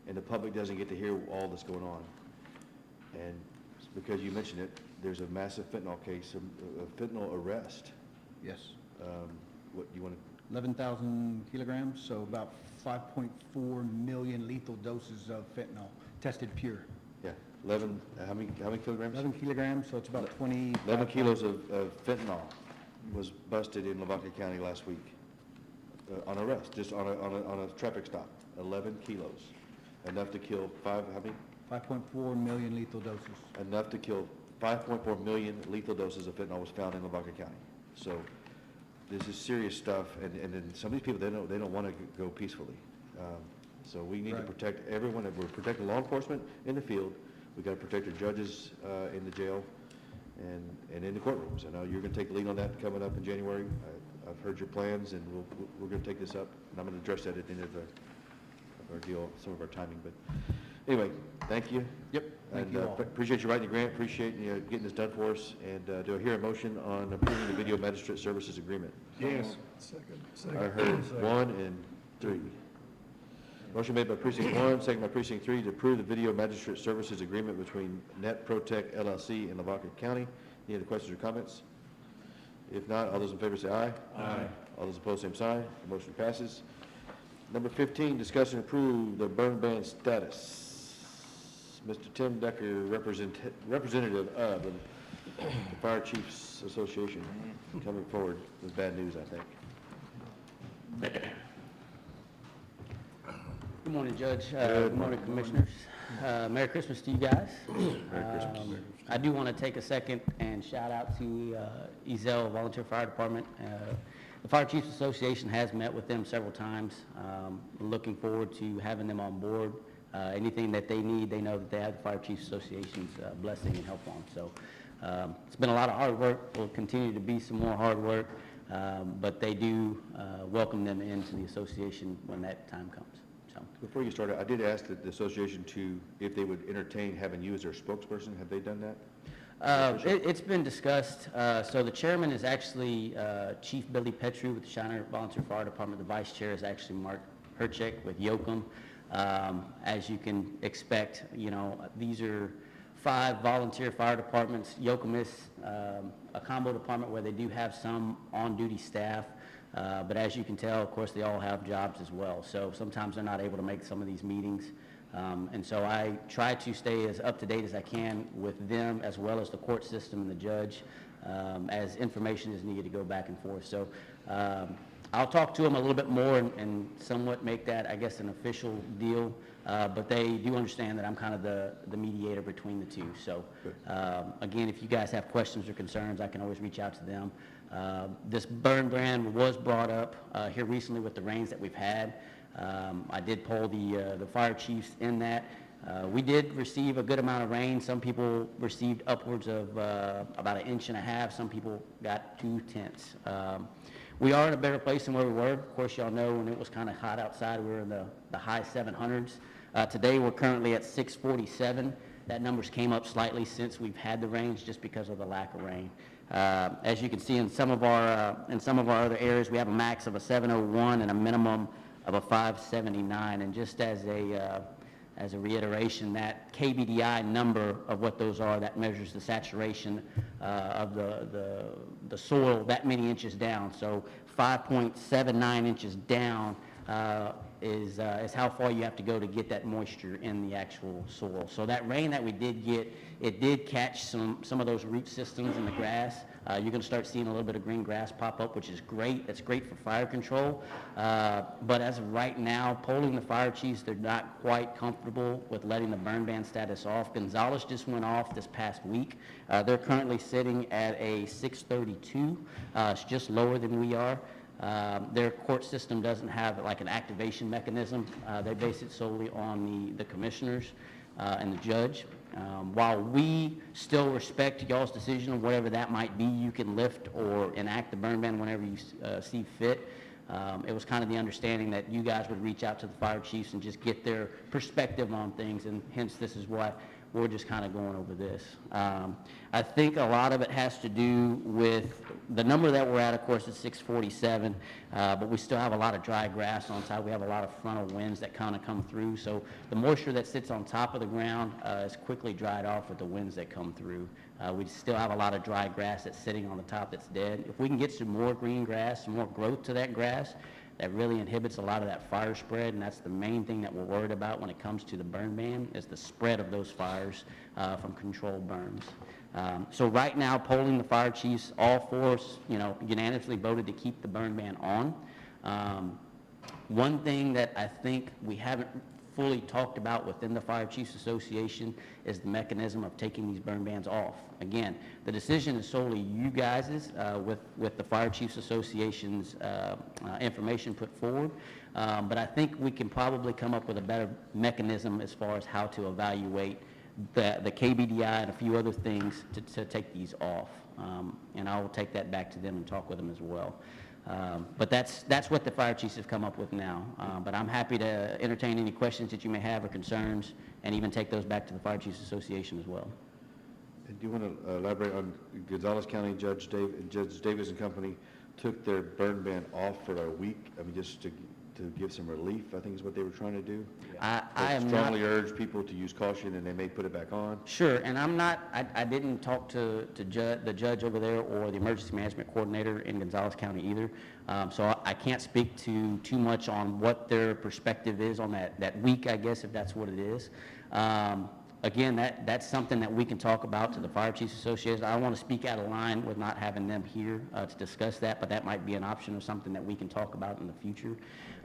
and the public doesn't get to hear all that's going on. And because you mentioned it, there's a massive fentanyl case, a fentanyl arrest. Yes. What, you want to? 11,000 kilograms, so about 5.4 million lethal doses of fentanyl tested pure. Yeah, 11, how many kilograms? 11 kilograms, so it's about 20. 11 kilos of fentanyl was busted in Lavaca County last week, on arrest, just on a traffic stop. 11 kilos, enough to kill how many? 5.4 million lethal doses. Enough to kill 5.4 million lethal doses of fentanyl was found in Lavaca County. So this is serious stuff, and then some of these people, they don't want to go peacefully. So we need to protect everyone. We're protecting law enforcement in the field. We got to protect our judges in the jail and in the courtrooms. I know you're going to take the lead on that coming up in January. I've heard your plans, and we're going to take this up, and I'm going to address that at the end of our deal, some of our timing. But anyway, thank you. Yep, thank you all. Appreciate you writing the grant, appreciate you getting this done for us, and do I hear a motion on approving the video magistrate services agreement? Yes. I heard 1 and 3. Motion made by precinct 1, second by precinct 3 to approve the video magistrate services agreement between Net Protec LLC and Lavaca County. Any other questions or comments? If not, all those in favor say aye. Aye. All those opposed, same sign. The motion passes. Number 15, discuss and approve the burn ban status. Mr. Tim Decker, representative of the Fire Chiefs Association, coming forward with bad news, I think. Good morning, Judge. Good morning, Commissioners. Merry Christmas to you guys. Merry Christmas. I do want to take a second and shout out to Ezell Volunteer Fire Department. The Fire Chiefs Association has met with them several times. Looking forward to having them on board. Anything that they need, they know that they have the Fire Chiefs Association's blessing and help on. So it's been a lot of hard work. Will continue to be some more hard work, but they do welcome them into the association when that time comes. So Before you start, I did ask the association if they would entertain having you as their spokesperson. Have they done that? It's been discussed. So the chairman is actually Chief Billy Petru with the Shiner Volunteer Fire Department. The vice chair is actually Mark Herchek with Yoakum. As you can expect, these are 5 volunteer fire departments. Yoakum is a combo department where they do have some on-duty staff. But as you can tell, of course, they all have jobs as well. So sometimes they're not able to make some of these meetings. And so I try to stay as up-to-date as I can with them, as well as the court system and the judge, as information is needed to go back and forth. So I'll talk to them a little bit more and somewhat make that, I guess, an official deal. But they do understand that I'm kind of the mediator between the two. So again, if you guys have questions or concerns, I can always reach out to them. This burn ban was brought up here recently with the rains that we've had. I did poll the fire chiefs in that. We did receive a good amount of rain. Some people received upwards of about 1.5 inches. Some people got 0.2. We are in a better place than where we were. Of course, y'all know when it was kind of hot outside, we were in the high 700s. Today, we're currently at 647. That numbers came up slightly since we've had the rains just because of the lack of rain. As you can see in some of our other areas, we have a max of a 701 and a minimum of a 579. And just as a reiteration, that KBDI number of what those are, that measures the saturation of the soil that many inches down. So 5.79 inches down is how far you have to go to get that moisture in the actual soil. So that rain that we did get, it did catch some of those root systems in the grass. You're going to start seeing a little bit of green grass pop up, which is great. That's great for fire control. But as of right now, polling the fire chiefs, they're not quite comfortable with letting the burn ban status off. Gonzales just went off this past week. They're currently sitting at a 632. It's just lower than we are. Their court system doesn't have like an activation mechanism. They base it solely on the commissioners and the judge. While we still respect y'all's decision on whatever that might be, you can lift or enact the burn ban whenever you see fit. It was kind of the understanding that you guys would reach out to the fire chiefs and just get their perspective on things, and hence this is why we're just kind of going over this. I think a lot of it has to do with the number that we're at, of course, is 647, but we still have a lot of dry grass on top. We have a lot of frontal winds that kind of come through, so the moisture that sits on top of the ground is quickly dried off with the winds that come through. We still have a lot of dry grass that's sitting on the top that's dead. If we can get some more green grass, some more growth to that grass, that really inhibits a lot of that fire spread, and that's the main thing that we're worried about when it comes to the burn ban, is the spread of those fires from controlled burns. So right now, polling the fire chiefs, all four, unanimously voted to keep the burn ban on. One thing that I think we haven't fully talked about within the Fire Chiefs Association is the mechanism of taking these burn bans off. Again, the decision is solely you guys' with the Fire Chiefs Association's information put forward, but I think we can probably come up with a better mechanism as far as how to evaluate the KBDI and a few other things to take these off. And I will take that back to them and talk with them as well. But that's what the fire chiefs have come up with now. But I'm happy to entertain any questions that you may have or concerns, and even take those back to the Fire Chiefs Association as well. And do you want to elaborate on Gonzales County Judge Davis and company took their burn ban off for a week? I mean, just to give some relief, I think is what they were trying to do. I am not strongly urge people to use caution, and they may put it back on. Sure, and I didn't talk to the judge over there or the emergency management coordinator in Gonzales County either. So I can't speak to too much on what their perspective is on that week, I guess, if that's what it is. Again, that's something that we can talk about to the Fire Chiefs Association. I don't want to speak out of line with not having them here to discuss that, but that might be an option or something that we can talk about in the future.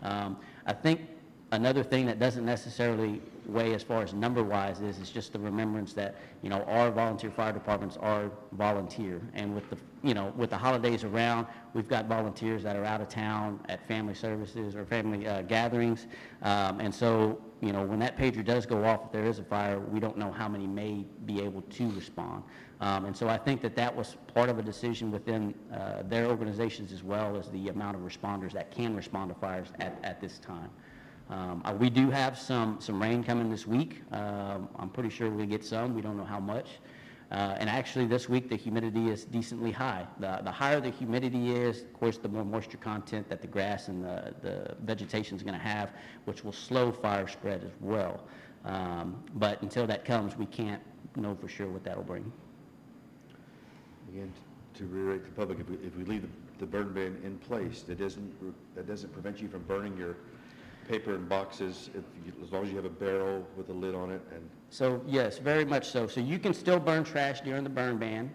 I think another thing that doesn't necessarily weigh as far as number-wise is just the remembrance that, our volunteer fire departments are volunteer. And with the holidays around, we've got volunteers that are out of town at family services or family gatherings. And so, when that pager does go off, if there is a fire, we don't know how many may be able to respond. And so I think that was part of a decision within their organizations as well, as the amount of responders that can respond to fires at this time. We do have some rain coming this week. I'm pretty sure we'll get some. We don't know how much. And actually this week the humidity is decently high. The higher the humidity is, of course, the more moisture content that the grass and the vegetation is going to have, which will slow fire spread as well. But until that comes, we can't know for sure what that'll bring. Again, to reiterate to the public, if we leave the burn ban in place, that doesn't prevent you from burning your paper and boxes, as long as you have a barrel with a lid on it. And so yes, very much so. So you can still burn trash during the burn ban,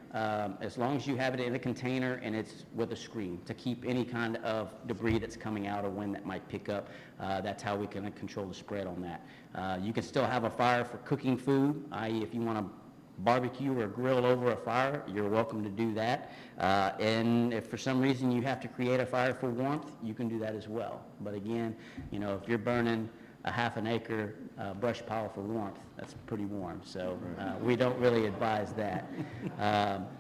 as long as you have it in a container and it's with a screen to keep any kind of debris that's coming out or wind that might pick up. That's how we can control the spread on that. You can still have a fire for cooking food, i.e. if you want to barbecue or grill over a fire, you're welcome to do that. And if for some reason you have to create a fire for warmth, you can do that as well. But again, if you're burning a half an acre brush pile for warmth, that's pretty warm. So we don't really advise that.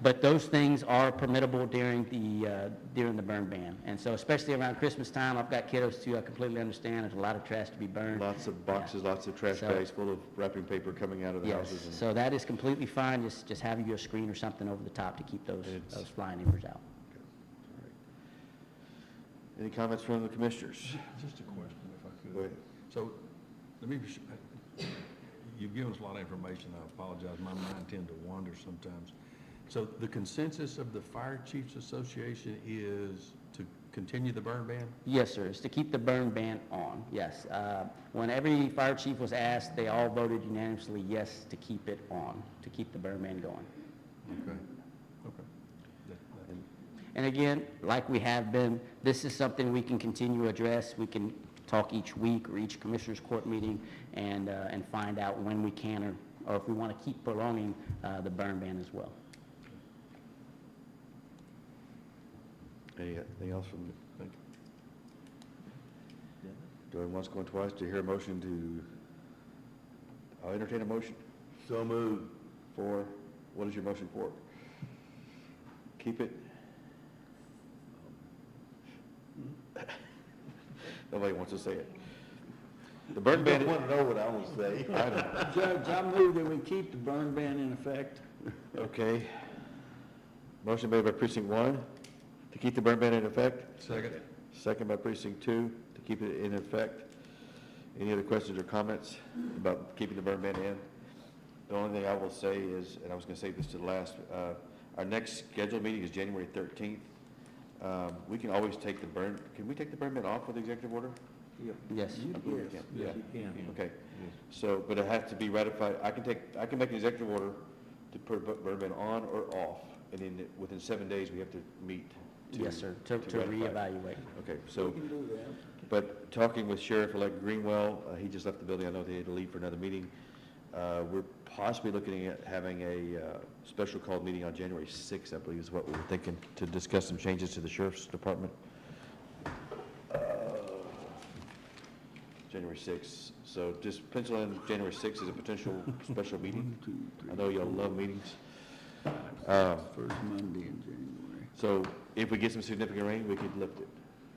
But those things are permittable during the burn ban. And so especially around Christmas time, I've got kiddos too. I completely understand. There's a lot of trash to be burned. lots of boxes, lots of trash bags full of wrapping paper coming out of the houses. And so that is completely fine. Just having your screen or something over the top to keep those flying embers out. Any comments from the commissioners? Just a question, if I could. Go ahead. So, you've given us a lot of information. I apologize. My mind tends to wander sometimes. So the consensus of the Fire Chiefs Association is to continue the burn ban? Yes, sir. It's to keep the burn ban on, yes. When every fire chief was asked, they all voted unanimously yes to keep it on, to keep the burn ban going. Okay. And again, like we have been, this is something we can continue to address. We can talk each week or each commissioner's court meeting and find out when we can or if we want to keep prolonging the burn ban as well. Anything else from, Thank you. going once, going twice, to hear a motion to, I'll entertain a motion So moved. for, what is your motion for? Keep it? Nobody wants to say it. The burn You ban. don't want to know what I want to say. I don't. Judge, I move that we keep the burn ban in effect. Okay. Motion made by precinct 1 to keep the burn ban in effect. Second. Second by precinct 2 to keep it in effect. Any other questions or comments about keeping the burn ban in? The only thing I will say is, and I was going to say this to the last, our next scheduled meeting is January 13th. We can always take the burn, can we take the burn ban off with the executive order? Yes. I believe we can. Yes, Yeah. you can. Okay. So, but it has to be ratified. I can make an executive order to put a burn ban on or off, and then within 7 days, we have to meet. Yes, sir, to ratify. reevaluate. Okay, so, We can do that. but talking with Sheriff-elect Greenwell, he just left the building. I know they had to leave for another meeting. We're possibly looking at having a special called meeting on January 6th, I believe is what we were thinking, to discuss some changes to the Sheriff's Department. January 6th. So just pencil in January 6th as a potential special meeting. 1, 2, 3, I know y'all love meetings. First Monday in January. So if we get some significant rain, we could lift it.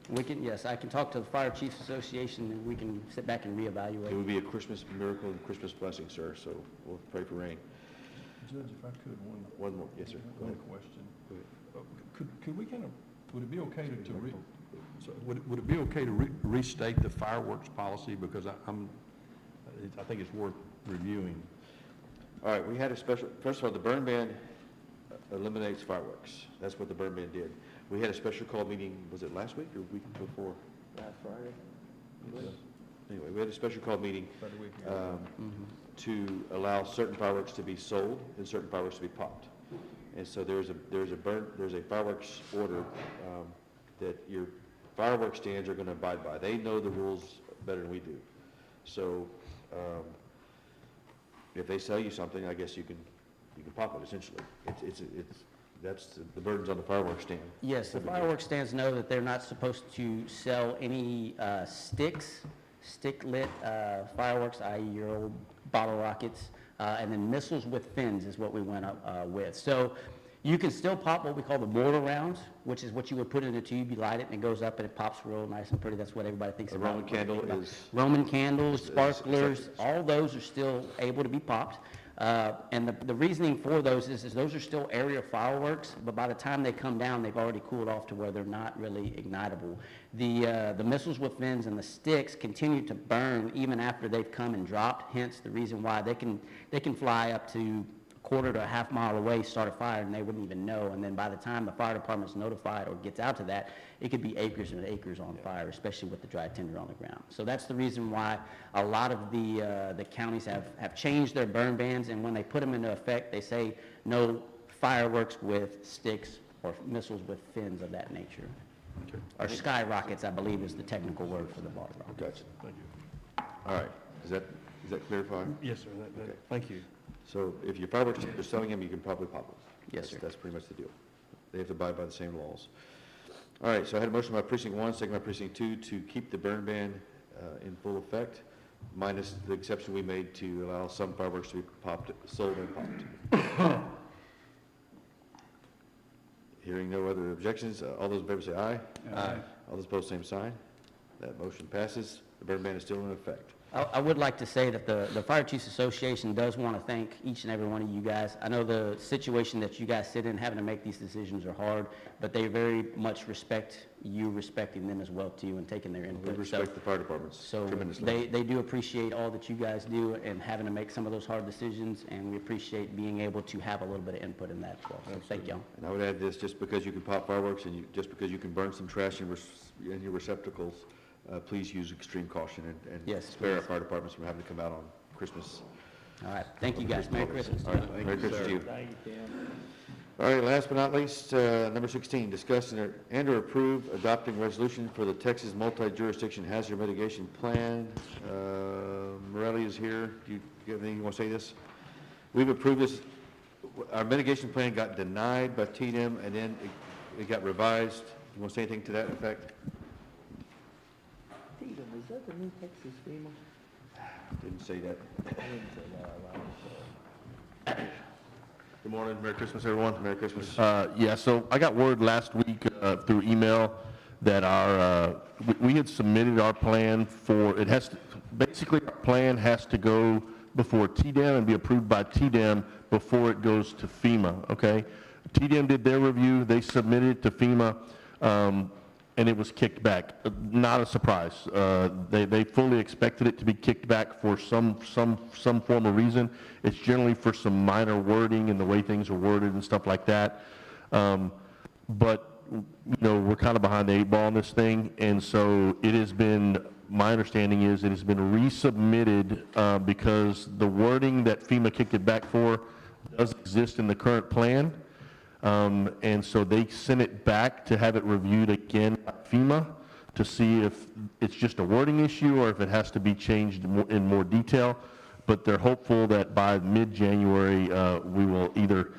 We can, yes, I can talk to the Fire Chiefs Association, and we can sit back and It reevaluate. would be a Christmas miracle and Christmas blessing, sir, so we'll pray for rain. Judge, if I could, One more, yes, sir. Go one ahead. question. Go ahead. Could we kind of, would it be okay would it be okay to restate the fireworks policy? Because I think it's worth reviewing. All right, we had a special, first of all, the burn ban eliminates fireworks. That's what the burn ban did. We had a special call meeting, was it last week or week before? Last Friday? Anyway, we had a special call meeting About a week ago. to allow certain fireworks to be sold and certain fireworks to be popped. And so there's a fireworks order that your fireworks stands are going to abide by. They know the rules better than we do. So if they sell you something, I guess you can pop it essentially. That's the burden's on the fireworks stand. Yes, the fireworks stands know that they're not supposed to sell any stick-lit fireworks, i.e. your old bottle rockets, and then missiles with fins is what we went up with. So you can still pop what we call the mortar rounds, which is what you would put in a tube, you light it, and it goes up, and it pops real nice and pretty. That's what everybody thinks A about. Roman candle is, Roman candles, sparklers, all those are still able to be popped. And the reasoning for those is those are still area fireworks, but by the time they come down, they've already cooled off to where they're not really ignitable. The missiles with fins and the sticks continue to burn even after they've come and dropped, hence the reason why they can fly up to a quarter to a half mile away, start a fire, and they wouldn't even know. And then by the time the fire department's notified or gets out to that, it could be acres and acres on fire, especially with the dry tinder on the ground. So that's the reason why a lot of the counties have changed their burn bans, and when they put them into effect, they say no fireworks with sticks or missiles with fins of that nature. okay. Or sky rockets, I believe, is the technical word for the bottle rocket. Gotcha. Thank you. All right. Is that clarify? Yes, sir. Okay. Thank you. So if your fireworks are selling them, you can probably pop them. Yes, sir. That's pretty much the deal. They have to abide by the same laws. All right, so I had a motion by precinct 1, second by precinct 2 to keep the burn ban in full effect, minus the exception we made to allow some fireworks to be popped, sold and popped. Hearing no other objections, all those in favor say aye. Aye. All those opposed, same sign. That motion passes. The burn ban is still in effect. I would like to say that the Fire Chiefs Association does want to thank each and every one of you guys. I know the situation that you guys sit in, having to make these decisions are hard, but they very much respect you respecting them as well too and taking their We input. respect the fire departments So tremendously. they do appreciate all that you guys do and having to make some of those hard decisions, and we appreciate being able to have a little bit of input in that as well. So thank y'all. And I would add this, just because you can pop fireworks and just because you can burn some trash in your receptacles, please use extreme caution and Yes, spare our please. fire departments from having to come out on Christmas. All right, thank you guys. Merry Christmas. All right, Merry Christmas to you. Thank you, Tim. All right, last but not least, number 16, discuss and or approve adopting resolution for the Texas Multi-Jurisdiction Hazard Mitigation Plan. Morelli is here. Do you have anything you want to say this? We've approved this. Our mitigation plan got denied by TDM, and then it got revised You want to say anything to that effect? Tatum, is that the new Texas FEMA? Didn't say that. I didn't say that out loud, so. Good morning, Merry Christmas, everyone, Merry Christmas. Yeah, so I got word last week through email that we had submitted our plan for, basically our plan has to go before TDEM and be approved by TDEM before it goes to FEMA, okay? TDEM did their review, they submitted it to FEMA, and it was kicked back. Not a surprise. They fully expected it to be kicked back for some form of reason. It's generally for some minor wording and the way things are worded and stuff like that. But, we're kind of behind the 8 ball on this thing, and so it has been, my understanding is it has been resubmitted because the wording that FEMA kicked it back for does exist in the current plan. And so they sent it back to have it reviewed again by FEMA to see if it's just a wording issue or if it has to be changed in more detail. But they're hopeful that by mid-January, we will either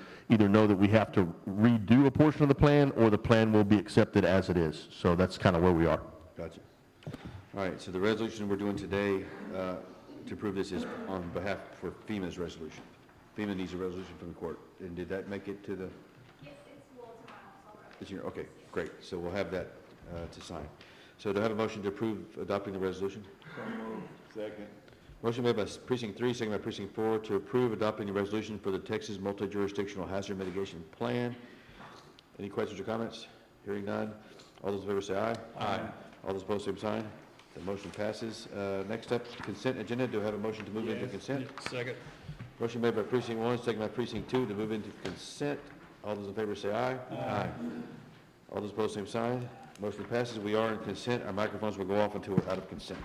know that we have to redo a portion of the plan or the plan will be accepted as it is. So that's kind of where we are. Gotcha. All right, so the resolution we're doing today to approve this is on behalf for FEMA's resolution. FEMA needs a resolution from the court. And did that make it to the? Yes, it's, well, it's tomorrow. This year, okay, great. So we'll have that to sign. So do I have a motion to approve adopting the resolution? Second. Motion made by precinct 3, second by precinct 4 to approve adopting the resolution for the Texas Multi-Jurisdictional Hazard Mitigation Plan. Any questions or comments? Hearing none. All those in favor say aye. Aye. All those opposed, same sign. The motion passes. Next up, consent agenda. Do I have a motion to move into consent? Second. Motion made by precinct 1, second by precinct 2 to move into consent. All those in favor say aye. Aye. All those opposed, same sign. Motion passes. We are in consent. Our microphones will go off until we're out of consent.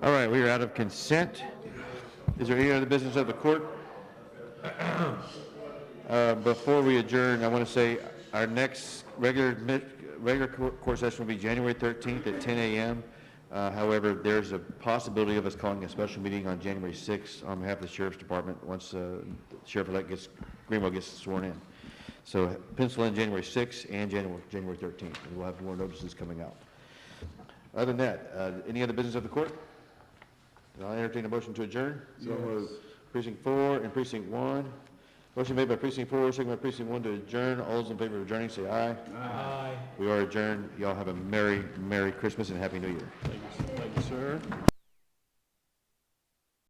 All right, we are out of consent. Is there any other business of the court? Before we adjourn, I want to say our next regular court session will be January 13th at 10 a.m. However, there's a possibility of us calling a special meeting on January 6th on behalf of the Sheriff's Department once Sheriff-elect Greenwell gets sworn in. So pencil in January 6th and January 13th, and we'll have more notices coming out. Other than that, any other business of the court? I'll entertain a motion to adjourn. So moved. Precinct 4 and Precinct 1. Motion made by Precinct 4, second by Precinct 1 to adjourn. All those in favor of adjourning, say aye. Aye. We are adjourned. Y'all have a Merry Christmas and Happy New Year. Thank you, sir.